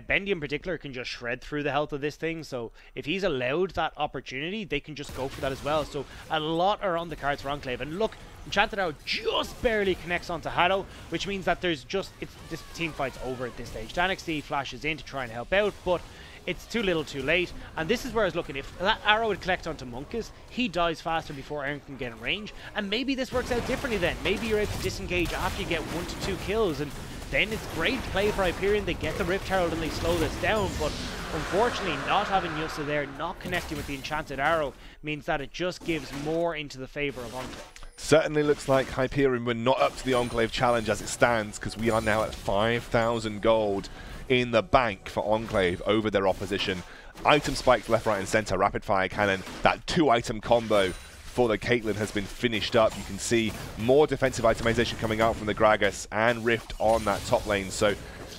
Bendy in particular can just shred through the health of this thing, so if he's allowed that opportunity, they can just go for that as well. So a lot are on the cards for Enclave, and look, Enchanted Arrow just barely connects onto Haddo, which means that there's just, this team fight's over at this stage. DanXD flashes in to try and help out, but it's too little too late, and this is where I was looking. If that arrow would collect onto Monkus, he dies faster before Aaron can get in range, and maybe this works out differently then. Maybe you're able to disengage after you get 1 to 2 kills, and then it's great play for Hyperion. They get the Rift Herald and they slow this down, but unfortunately not having Yusa there, not connecting with the Enchanted Arrow, means that it just gives more into the favour of Enclave. Certainly looks like Hyperion were not up to the Enclave challenge as it stands, because we are now at 5,000 gold in the bank for Enclave over their opposition. Item spikes left, right and center, rapid fire cannon, that 2-item combo for the Caitlyn has been finished up. You can see more defensive itemization coming out from the Gragas and Rift on that top lane. So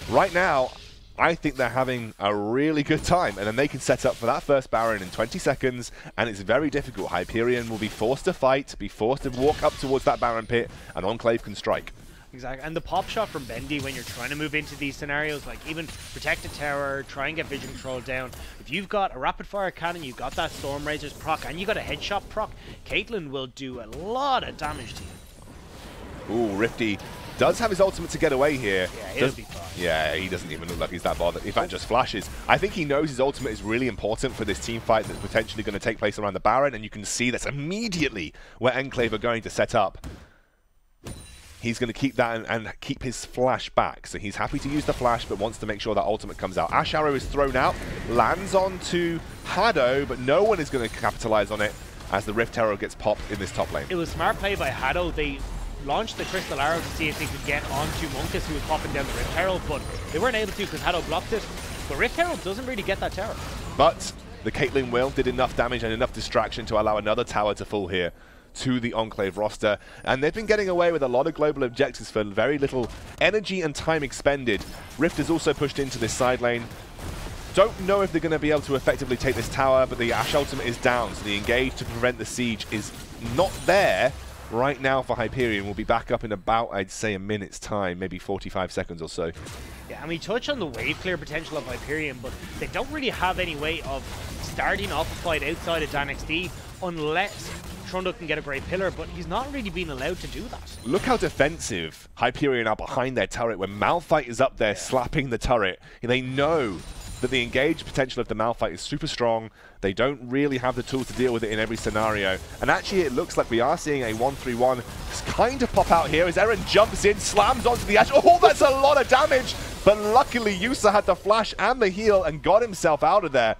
right now, I think they're having a really good time, and then they can set up for that first Baron in 20 seconds, and it's very difficult. Hyperion will be forced to fight, be forced to walk up towards that Baron pit, and Enclave can strike. Exactly, and the pop shot from Bendy when you're trying to move into these scenarios, like even protect a tower, try and get vision control down. If you've got a rapid fire cannon, you've got that Storm Razor's proc, and you've got a headshot proc, Caitlyn will do a lot of damage to you. Ooh, Rifty does have his ultimate to get away here. Yeah, he'll be fine. Yeah, he doesn't even look like he's that bothered. In fact, just flashes. I think he knows his ultimate is really important for this team fight that's potentially going to take place around the Baron, and you can see that's immediately where Enclave are going to set up. He's going to keep that and keep his flash back. So he's happy to use the flash, but wants to make sure that ultimate comes out. Ash Arrow is thrown out, lands onto Haddo, but no one is going to capitalize on it as the Rift Herald gets popped in this top lane. It was smart play by Haddo. They launched the Crystal Arrow to see if they could get onto Monkus, who was popping down the Rift Herald, but they weren't able to because Haddo blocked it. But Rift Herald doesn't really get that tower. But the Caitlyn will did enough damage and enough distraction to allow another tower to fall here to the Enclave roster, and they've been getting away with a lot of global objectives for very little energy and time expended. Rift is also pushed into this side lane. Don't know if they're going to be able to effectively take this tower, but the Ashe ultimate is down, so the engage to prevent the siege is not there right now for Hyperion. Will be back up in about, I'd say, a minute's time, maybe 45 seconds or so. Yeah, and we touch on the wave clear potential of Hyperion, but they don't really have any way of starting off a fight outside of DanXD unless Trundle can get a great pillar, but he's not really being allowed to do that. Look how defensive Hyperion are behind their turret when Malphite is up there slapping the turret. They know that the engage potential of the Malphite is super strong. They don't really have the tools to deal with it in every scenario. And actually, it looks like we are seeing a 1-3-1 kind of pop out here as Eren jumps in, slams onto the Ashe. Oh, that's a lot of damage! But luckily, Yusa had the flash and the heal and got himself out of there.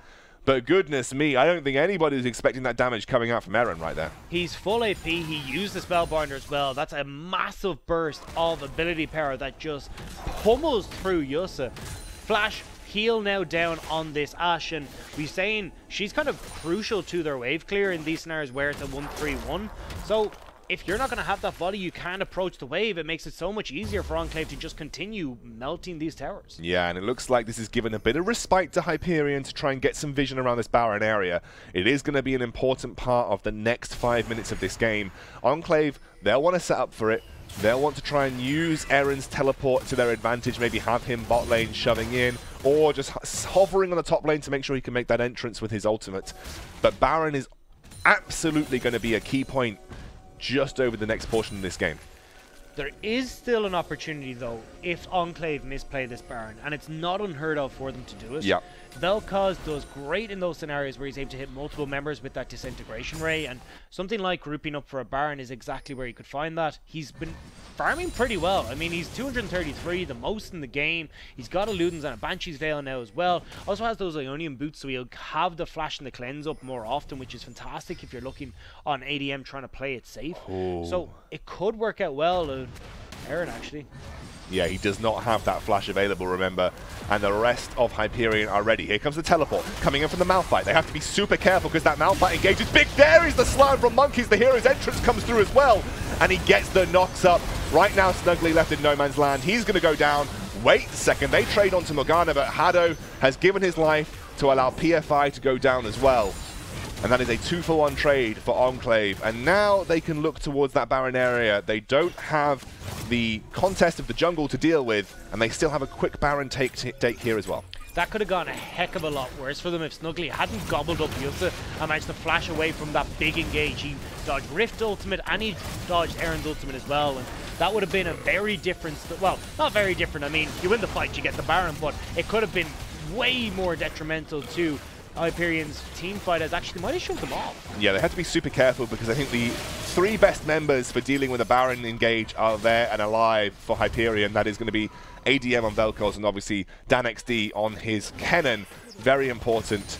But goodness me, I don't think anybody was expecting that damage coming out from Eren right there. He's full AP, he used the Spellbinder as well. That's a massive burst of ability power that just pummels through Yusa. Flash heal now down on this Ashe, and we're saying she's kind of crucial to their wave clear in these scenarios where it's a 1-3-1. So if you're not going to have that volley, you can't approach the wave. It makes it so much easier for Enclave to just continue melting these towers. Yeah, and it looks like this is given a bit of respite to Hyperion to try and get some vision around this Baron area. It is going to be an important part of the next 5 minutes of this game. Enclave, they'll want to set up for it. They'll want to try and use Eren's teleport to their advantage, maybe have him bot lane shoving in, or just hovering on the top lane to make sure he can make that entrance with his ultimate. But Baron is absolutely going to be a key point just over the next portion of this game. There is still an opportunity, though, if Enclave misplay this Baron, and it's not unheard of for them to do it. Yeah. Vel'Koz does great in those scenarios where he's able to hit multiple members with that disintegration ray, and something like grouping up for a Baron is exactly where you could find that. He's been farming pretty well. I mean, he's 233, the most in the game. He's got a Ludens and a Banshee's Veil now as well. Also has those Ionian boots, so he'll have the flash and the cleanse up more often, which is fantastic if you're looking on ADM trying to play it safe. Ooh. So it could work out well. Eren, actually. Yeah, he does not have that flash available, remember, and the rest of Hyperion are ready. Here comes the teleport, coming in from the Malphite. They have to be super careful because that Malphite engages big. There is the slime from Monkeys. The hero's entrance comes through as well, and he gets the knocks up. Right now, Snuggly left in no man's land. He's going to go down. Wait a second, they trade onto Morgana, but Hado has given his life to allow PFI to go down as well. And that is a 2-for-1 trade for Enclave. And now they can look towards that Baron area. They don't have the contest of the jungle to deal with, and they still have a quick Baron take here as well. That could have gone a heck of a lot worse for them if Snuggly hadn't gobbled up Yusa and managed to flash away from that big engage. He dodged Rift ultimate and he dodged Eren's ultimate as well. And that would have been a very different, well, not very different. I mean, you win the fight, you get the Baron, but it could have been way more detrimental to Hyperion's team fight, as actually might have shoved them off. Yeah, they have to be super careful because I think the 3 best members for dealing with a Baron engage are there and alive for Hyperion. That is going to be ADM on Vel'Koz and obviously DanXD on his Kennen. Very important.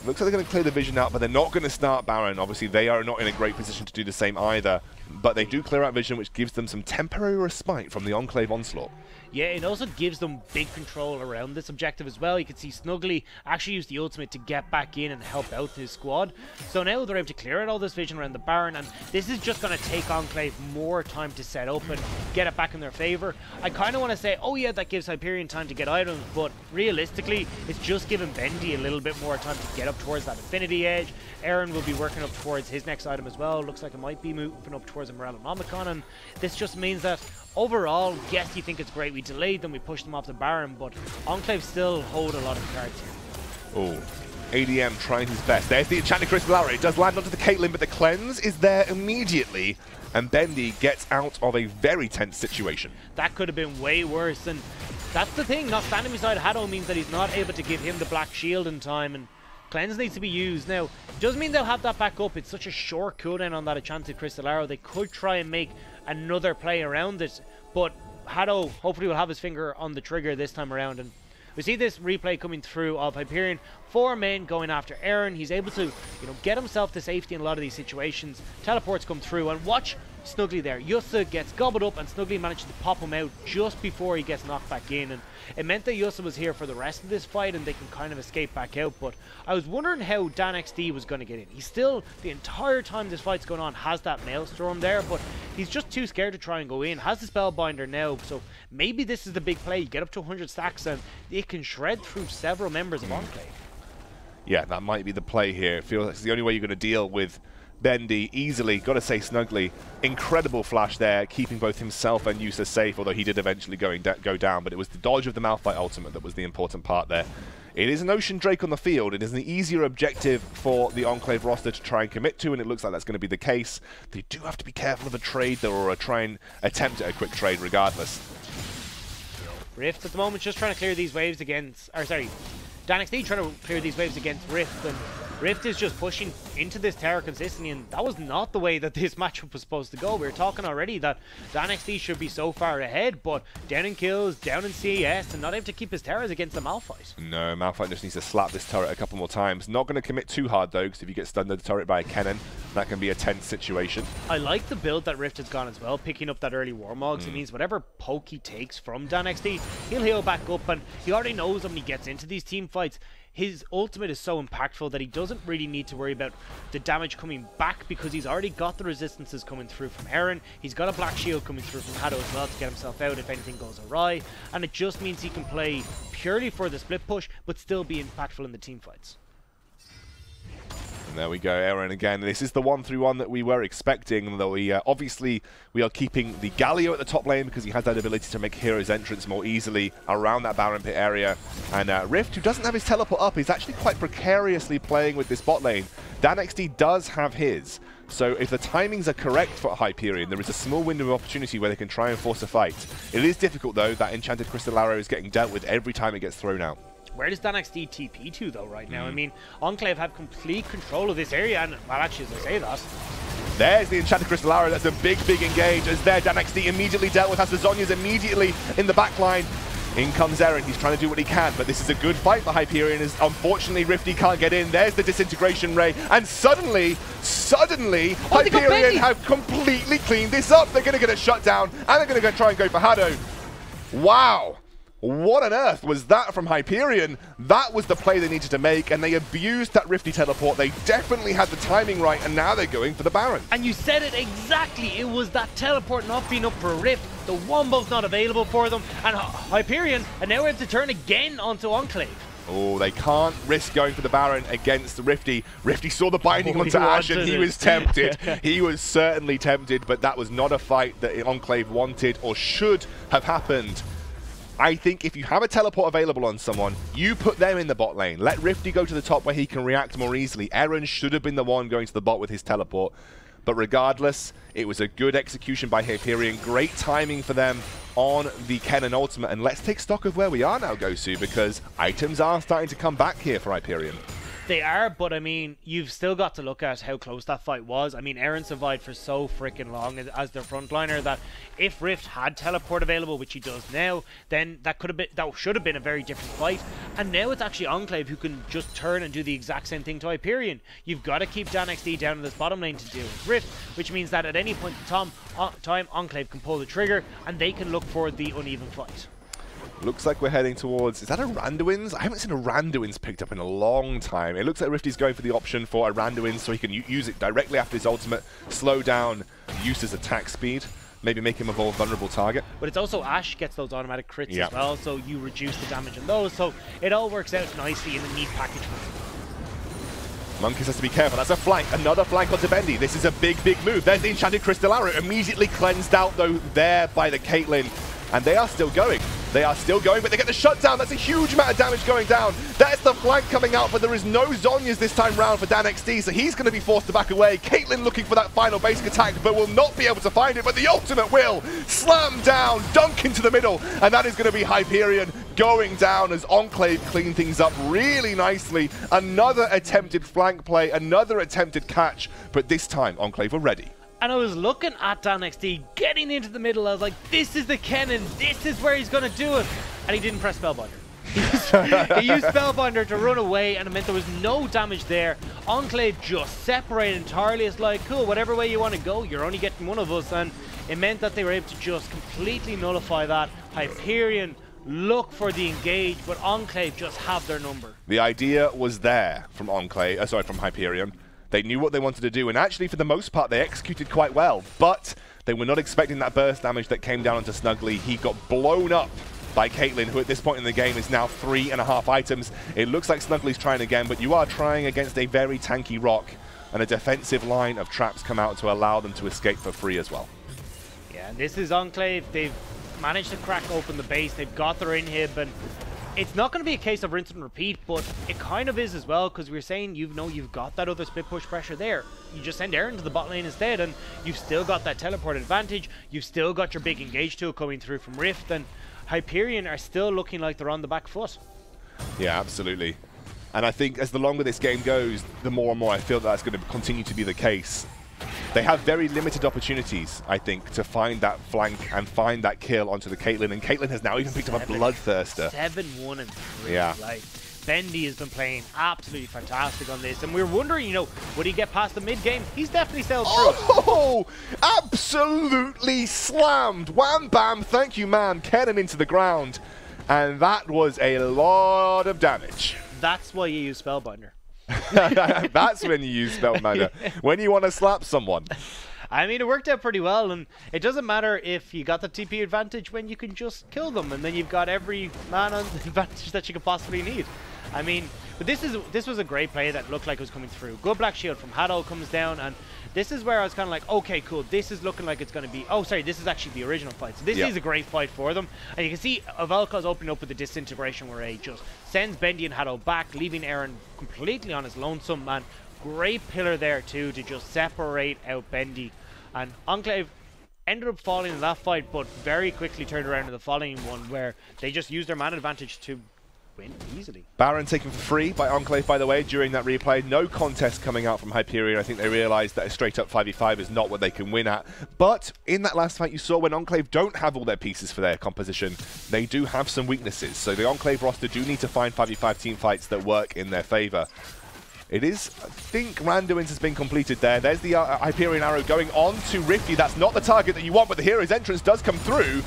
Looks like they're going to clear the vision out, but they're not going to start Baron. Obviously, they are not in a great position to do the same either. But they do clear out vision, which gives them some temporary respite from the Enclave onslaught. Yeah, it also gives them big control around this objective as well. You can see Snuggly actually use the ultimate to get back in and help out his squad. So now they're able to clear out all this vision around the Baron, and this is just going to take Enclave more time to set up and get it back in their favor. I kind of want to say, oh yeah, that gives Hyperion time to get items, but realistically, it's just giving Bendy a little bit more time to get up towards that Infinity Edge. Eren will be working up towards his next item as well. Looks like it might be moving up towards a Morellonomicon, and this just means that overall, yes, you think it's great. We delayed them, we pushed them off the Baron, but Enclave still hold a lot of cards here. Oh, ADM trying his best. There's the Enchanted Crystal Arrow. It does land onto the Caitlyn, but the cleanse is there immediately, and Bendy gets out of a very tense situation. That could have been way worse, and that's the thing. Not standing beside Hado means that he's not able to give him the Black Shield in time, and cleanse needs to be used. Now, it doesn't mean they'll have that back up. It's such a short cooldown on that Enchanted Crystal Arrow. They could try and make another play around it, but Hado hopefully will have his finger on the trigger this time around. And we see this replay coming through of Hyperion, 4 men going after Eren. He's able to, get himself to safety in a lot of these situations. Teleports come through, and watch Snuggly there. Yusa gets gobbled up, and Snuggly manages to pop him out just before he gets knocked back in. And it meant that Yusa was here for the rest of this fight, and they can kind of escape back out. But I was wondering how DanXD was going to get in. He's still, the entire time this fight's going on, has that Maelstrom there, but he's just too scared to try and go in. Has the Spellbinder now, so maybe this is the big play. You get up to 100 stacks, and it can shred through several members of Enclave. Yeah, that might be the play here. It feels like it's the only way you're going to deal with Bendy easily. Got to say, Snuggly, incredible flash there, keeping both himself and Yusa safe, although he did eventually go down, but it was the dodge of the Malphite ultimate that was the important part there. It is an Ocean Drake on the field. It is an easier objective for the Enclave roster to try and commit to, and it looks like that's going to be the case. They do have to be careful of a trade, though, or try and attempt at a quick trade regardless. Rift at the moment just trying to clear these waves against, or sorry, DanXD trying to clear these waves against Rift, and Rift is just pushing into this tower consistently, and that was not the way that this matchup was supposed to go. We were talking already that the NXT should be so far ahead, but down in kills, down in CES, and not able to keep his towers against the Malphite. No, Malphite just needs to slap this turret a couple more times. Not going to commit too hard though, because if you get stunned at the turret by a cannon, that can be a tense situation. I like the build that Rift has gone as well, picking up that early Warmogs. It means whatever poke he takes from DanXD, he'll heal back up, and he already knows when he gets into these team fights, his ultimate is so impactful that he doesn't really need to worry about the damage coming back, because he's already got the resistances coming through from Heron. He's got a black shield coming through from Hado as well to get himself out if anything goes awry, and it just means he can play purely for the split push but still be impactful in the team fights. And there we go, Aaron again. This is the 1-3-1 that we were expecting, though we obviously we are keeping the Galio at the top lane because he has that ability to make Hero's entrance more easily around that Baron Pit area. And Rift, who doesn't have his teleport up, is actually quite precariously playing with this bot lane. DanXD does have his. So if the timings are correct for Hyperion, there is a small window of opportunity where they can try and force a fight. It is difficult though, that Enchanted Crystal Arrow is getting dealt with every time it gets thrown out. Where does DanXD TP to though right now? I mean, Enclave have complete control of this area, and well, actually, as I say that, there's the Enchanted Crystal Arrow. That's a big engage as there. DanXD immediately dealt with, has the Zhonya's immediately in the back line. In comes Eren, he's trying to do what he can, but this is a good fight for Hyperion, as unfortunately Rifty can't get in. There's the Disintegration Ray, and suddenly, Hyperion have completely cleaned this up. They're going to get a shutdown, and they're going to try and go for Hado. Wow. What on earth was that from Hyperion? That was the play they needed to make, and they abused that Rifty teleport. They definitely had the timing right, and now they're going for the Baron. And you said it exactly. It was that teleport not being up for a Rift. The Wombo's not available for them, and Hyperion are now able to turn again onto Enclave. Oh, they can't risk going for the Baron against the Rifty. Rifty saw the binding onto Ash, and he was tempted. He was certainly tempted, but that was not a fight that Enclave wanted or should have happened. I think if you have a teleport available on someone, you put them in the bot lane. Let Rifty go to the top where he can react more easily. Eren should have been the one going to the bot with his teleport. But regardless, it was a good execution by Hyperion. Great timing for them on the Kennen ultimate. And let's take stock of where we are now, Gosu, because items are starting to come back here for Hyperion. They are, but I mean, you've still got to look at how close that fight was. I mean, Eren survived for so freaking long as their frontliner that if Rift had teleport available, which he does now, then that should have been a very different fight. And now it's actually Enclave who can just turn and do the exact same thing to Hyperion. You've got to keep DanXD down in this bottom lane to deal with Rift, which means that at any point in time, Enclave can pull the trigger and they can look for the uneven fight. Looks like we're heading towards... Is that a Randuin's? I haven't seen a Randuin's picked up in a long time. It looks like Rifty's going for the option for a Randuin so he can use it directly after his ultimate, slow down Eustace's attack speed, maybe make him a more vulnerable target. But it's also Ash gets those automatic crits as well, so you reduce the damage on those, so it all works out nicely in a neat package. Monkeys has to be careful. That's a flank. Another flank onto Bendy. This is a big move. There's the Enchanted Crystal Arrow. Immediately cleansed out, though, there by the Caitlyn. And they are still going. They are still going, but they get the shutdown. That's a huge amount of damage going down. That's the flank coming out, but there is no Zhonya's this time round for DanXD, so he's going to be forced to back away. Caitlyn looking for that final basic attack, but will not be able to find it, but the ultimate will. Slam down, dunk into the middle, and that is going to be Hyperion going down as Enclave clean things up really nicely. Another attempted flank play, another attempted catch, but this time Enclave were ready. And I was looking at DanXD getting into the middle. I was like, this is the Kennen. This is where he's going to do it. And he didn't press Spellbinder. He used Spellbinder to run away, and it meant there was no damage there. Enclave just separated entirely. It's like, cool, whatever way you want to go, you're only getting one of us. And it meant that they were able to just completely nullify that. Hyperion look for the engage, but Enclave just have their number. The idea was there from from Hyperion. They knew what they wanted to do, and actually, for the most part, they executed quite well. But they were not expecting that burst damage that came down onto Snuggly. He got blown up by Caitlyn, who at this point in the game is now 3.5 items. It looks like Snuggly's trying again, but you are trying against a very tanky rock, and a defensive line of traps come out to allow them to escape for free as well. Yeah, and this is Enclave. They've managed to crack open the base. They've got their inhib, and it's not going to be a case of rinse and repeat, but it kind of is as well, because we're saying you've got that other split push pressure there. You just send Eren to the bot lane instead, and you've still got that teleport advantage. You've still got your big engage tool coming through from Rift, and Hyperion are still looking like they're on the back foot. Yeah, absolutely. And I think as the longer this game goes, the more and more I feel that's going to continue to be the case. They have very limited opportunities, I think, to find that flank and find that kill onto the Caitlyn. And Caitlyn has now even picked up a Bloodthirster. 7-1 and 3. Yeah. Like, Bendy has been playing absolutely fantastic on this. And we were wondering, you know, would he get past the mid-game? He's definitely sailed through. Oh, absolutely slammed. Wham, bam, thank you, man. Cannon into the ground. And that was a lot of damage. That's why you use Spellbinder. That's when you use Spellbinder. When you want to slap someone. I mean, it worked out pretty well, and it doesn't matter if you got the TP advantage when you can just kill them, and then you've got every man on the advantage that you could possibly need. I mean, but this was a great play that looked like it was coming through. Good Black Shield from Haddo comes down, and this is where I was kind of like, okay, cool, this is looking like it's going to be... Oh, sorry, this is actually the original fight. So this is a great fight for them. And you can see Avelka's opening up with the disintegration where he just sends Bendy and Haddo back, leaving Aaron completely on his lonesome, man. Great pillar there, too, to just separate out Bendy. And Enclave ended up falling in that fight, but very quickly turned around in the following one where they just used their man advantage to win easily. Baron taken for free by Enclave, by the way, during that replay. No contest coming out from Hyperion. I think they realized that a straight-up 5v5 is not what they can win at. But in that last fight, you saw when Enclave don't have all their pieces for their composition, they do have some weaknesses. So the Enclave roster do need to find 5v5 team fights that work in their favor. It is, I think, Randuin's has been completed there. There's the Hyperion arrow going on to Rifty. That's not the target that you want, but the hero's entrance does come through.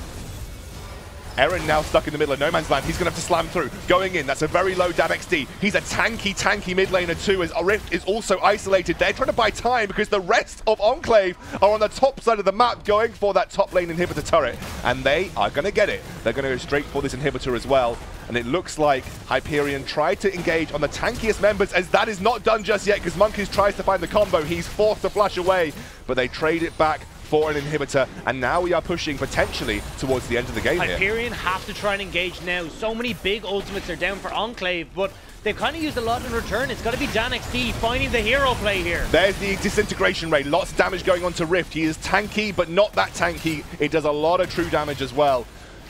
Eren now stuck in the middle of no man's land. He's going to have to slam through. Going in, that's a very low dam XD. He's a tanky mid laner too, as Rift is also isolated. They're trying to buy time because the rest of Enclave are on the top side of the map going for that top lane inhibitor turret. And they are going to get it. They're going to go straight for this inhibitor as well. And it looks like Hyperion tried to engage on the tankiest members, as that is not done just yet because Monkeys tries to find the combo. He's forced to flash away, but they trade it back for an inhibitor, and now we are pushing potentially towards the end of the game. Hyperion have to try and engage now. So many big ultimates are down for Enclave, but they've kind of used a lot in return. It's got to be DanXD finding the hero play here. There's the disintegration rate. Lots of damage going on to Rift. He is tanky, but not that tanky. It does a lot of true damage as well.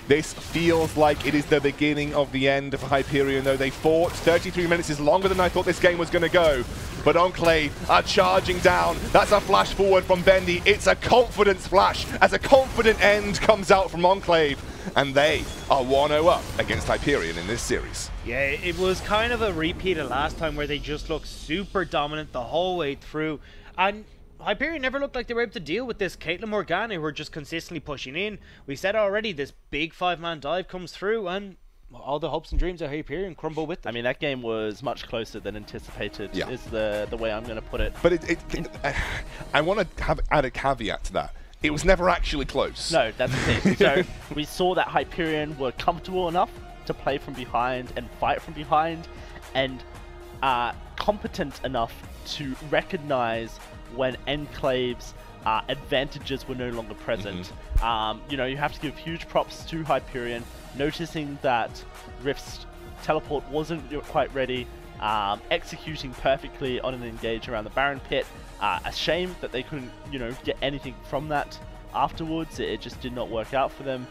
This feels like it is the beginning of the end for Hyperion, though. They fought. 33 minutes is longer than I thought this game was going to go. But Enclave are charging down. That's a flash forward from Bendy. It's a confidence flash as a confident end comes out from Enclave. And they are 1-0 up against Hyperion in this series. Yeah, it was kind of a repeat of last time where they just looked super dominant the whole way through. And Hyperion never looked like they were able to deal with this Caitlyn Morgana, who were just consistently pushing in. We said already, this big 5-man dive comes through, and all the hopes and dreams of Hyperion crumble with it. I mean, that game was much closer than anticipated, is the way I'm going to put it. But I want to add a caveat to that. It was never actually close. No, that's the thing. So we saw that Hyperion were comfortable enough to play from behind and fight from behind, and competent enough to recognize when Enclave's advantages were no longer present. You know, you have to give huge props to Hyperion, noticing that Rift's teleport wasn't quite ready, executing perfectly on an engage around the Baron pit. A shame that they couldn't, you know, get anything from that afterwards. It just did not work out for them.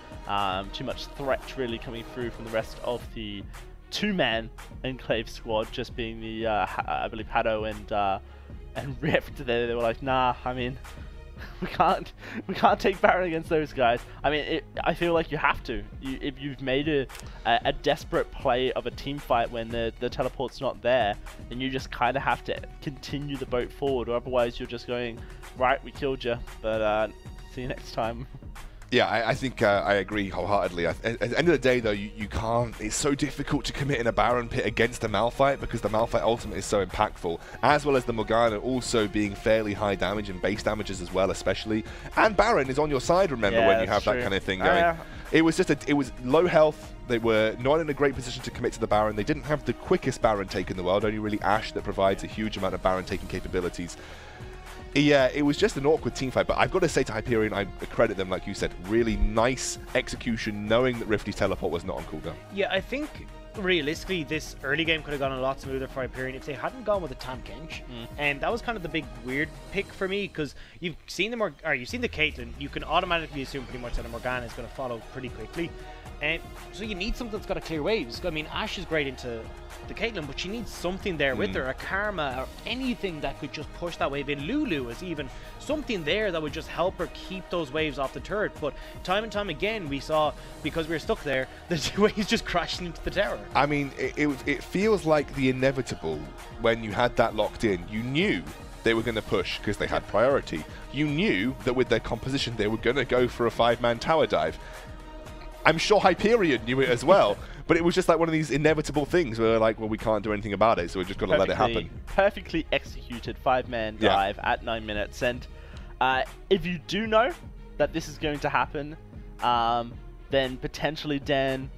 Too much threat really coming through from the rest of the two-man Enclave squad, just being the, I believe, Haddo and Rift. They were like, nah, I mean, we can't take Baron against those guys. I mean, I feel like you have to. If you've made a desperate play of a team fight when the teleport's not there, then you just kind of have to continue the boat forward, or otherwise you're just going, right, we killed you, but see you next time. Yeah, I think I agree wholeheartedly. At the end of the day, though, you can't... It's so difficult to commit in a Baron pit against a Malphite because the Malphite ultimate is so impactful, as well as the Morgana also being fairly high damage and base damages as well, especially. And Baron is on your side, remember, when you have that kind of thing going. It was just it was low health. They were not in a great position to commit to the Baron. They didn't have the quickest Baron take in the world, only really Ashe that provides a huge amount of Baron taking capabilities. Yeah, it was just an awkward team fight, but I've got to say to Hyperion, I credit them, like you said, really nice execution, knowing that Rifty's teleport was not on cooldown. Yeah, I think realistically this early game could have gone a lot smoother for Hyperion if they hadn't gone with a Tam Kench. And that was kind of the big weird pick for me, because you've seen the Caitlyn, you can automatically assume pretty much that a Morgana is going to follow pretty quickly. So you need something that's got to clear waves. I mean, Ashe is great into the Caitlyn, but she needs something there with her, a Karma or anything that could just push that wave in. Lulu is even something there that would just help her keep those waves off the turret. But time and time again, we saw, because we were stuck there, the waves just crashing into the tower. I mean, it feels like the inevitable when you had that locked in. You knew they were going to push because they had priority. You knew that with their composition, they were going to go for a 5-man tower dive. I'm sure Hyperion knew it as well, but it was just like one of these inevitable things where they're like, well, we can't do anything about it, so we've just got to let it happen. Perfectly executed 5-man dive at 9 minutes. And if you do know that this is going to happen, then potentially Dan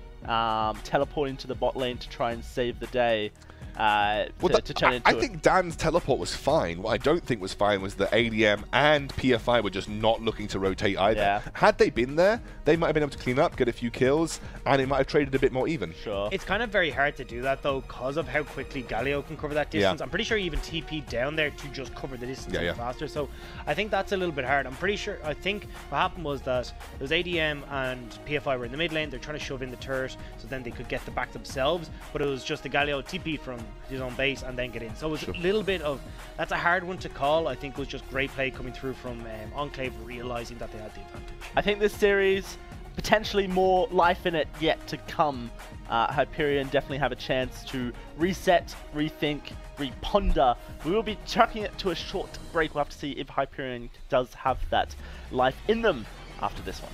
teleporting to the bot lane to try and save the day. I think Dan's teleport was fine. What I don't think was fine was that ADM and PFI were just not looking to rotate either. Yeah. Had they been there, they might have been able to clean up, get a few kills, and it might have traded a bit more even. Sure. It's kind of very hard to do that, though, because of how quickly Galio can cover that distance. I'm pretty sure he even TP'd down there to just cover the distance faster. So I think that's a little bit hard. I'm pretty sure, I think what happened was that it was ADM and PFI were in the mid lane. They're trying to shove in the turret so then they could get the back themselves, but it was just the Galio TP from his own base and then get in. So it was a little bit of, that's a hard one to call. I think it was just great play coming through from Enclave, realizing that they had the advantage. I think this series, potentially more life in it yet to come. Hyperion definitely have a chance to reset, rethink, reponder. We will be chucking it to a short break. We'll have to see if Hyperion does have that life in them after this one.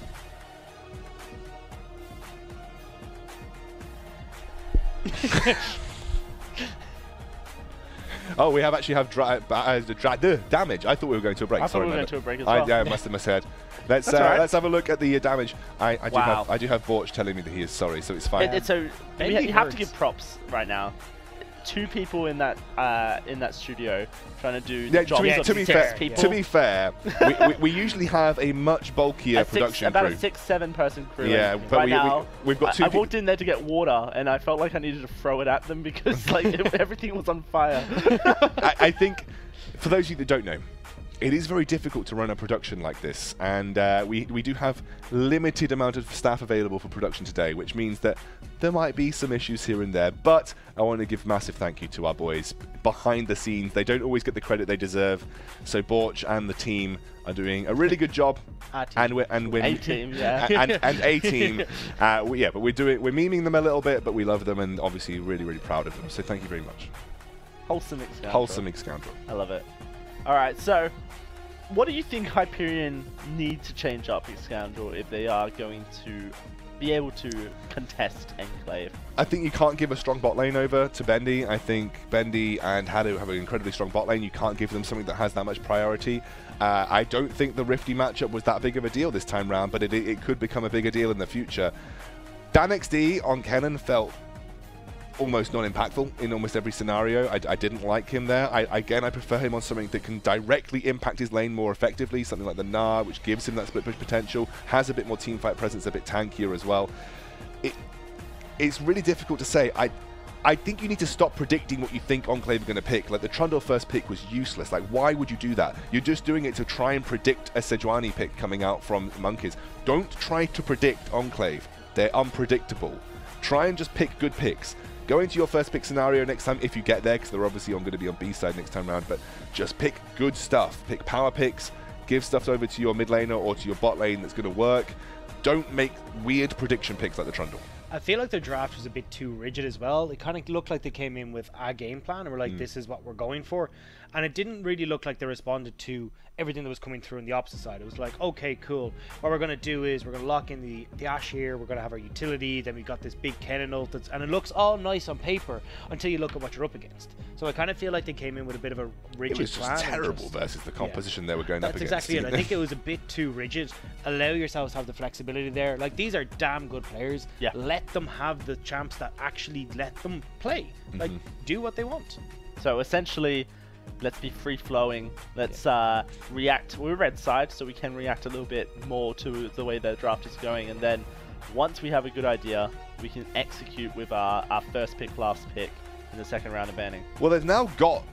Oh, we have actually have damage. I thought we were going to a break. I thought we were going to a break as well. Yeah, I must have misheard. Let's have a look at the damage. I do have Borch telling me that he is sorry, so it's fine. You have to give props right now. 2 people in that studio trying to do the jobs of 6 people. To be fair, we usually have a much bulkier production crew. About a 6-7 person crew. Yeah, but we've got 2 I walked in there to get water, and I felt like I needed to throw it at them because like everything was on fire. I think, for those of you that don't know, it is very difficult to run a production like this, and we do have limited amount of staff available for production today, which means that there might be some issues here and there, but I want to give massive thank you to our boys behind the scenes. They don't always get the credit they deserve, so Borch and the team are doing a really good job. A-team, yeah. and A-team. But we're memeing them a little bit, but we love them and obviously really, really proud of them, so thank you very much. Wholesome scoundrel. Wholesome scoundrel. I love it. Alright, so what do you think Hyperion need to change up his scoundrel if they are going to be able to contest Enclave? I think you can't give a strong bot lane over to Bendy. I think Bendy and Hadu have an incredibly strong bot lane. You can't give them something that has that much priority. I don't think the Rifty matchup was that big of a deal this time round, but it could become a bigger deal in the future. Dan XD on Kennen felt almost non-impactful in almost every scenario. I didn't like him there. Again, I prefer him on something that can directly impact his lane more effectively, something like the Gnar, which gives him that split push potential, has a bit more teamfight presence, a bit tankier as well. It's really difficult to say. I think you need to stop predicting what you think Enclave are going to pick. Like, the Trundle first pick was useless. Like, why would you do that? You're just doing it to try and predict a Sejuani pick coming out from Monkeys. Don't try to predict Enclave. They're unpredictable. Try and just pick good picks. Go into your first pick scenario next time if you get there, because they're obviously going to be on B side next time around, but just pick good stuff. Pick power picks, give stuff over to your mid laner or to your bot lane that's going to work. Don't make weird prediction picks like the Trundle. I feel like their draft was a bit too rigid as well. It kind of looked like they came in with a game plan and were like, this is what we're going for. And it didn't really look like they responded to everything that was coming through on the opposite side. It was like, okay, cool. What we're going to do is we're going to lock in the Ashe here. We're going to have our utility. Then we've got this big Kennen ult. And it looks all nice on paper until you look at what you're up against. So I kind of feel like they came in with a bit of a rigid plan. It was just terrible versus the composition they were going up against. That's exactly it. I think it was a bit too rigid. Allow yourselves to have the flexibility there. Like, these are damn good players. Yeah. Let them have the champs that actually let them play. Like, do what they want. So essentially, let's be free-flowing. Let's react. We're red side, so we can react a little bit more to the way the draft is going. And then once we have a good idea, we can execute with our first pick, last pick in the second round of banning. Well, they've now got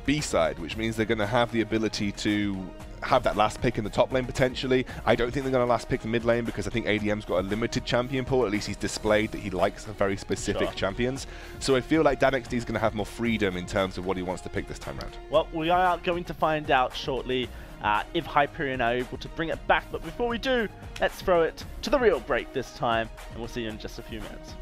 B-side, which means they're going to have the ability to have that last pick in the top lane potentially. I don't think they're going to last pick the mid lane because I think ADM's got a limited champion pool. At least he's displayed that he likes very specific champions. So I feel like DanXD is going to have more freedom in terms of what he wants to pick this time round. Well, we are going to find out shortly if Hyperion are able to bring it back. But before we do, let's throw it to the real break this time, and we'll see you in just a few minutes.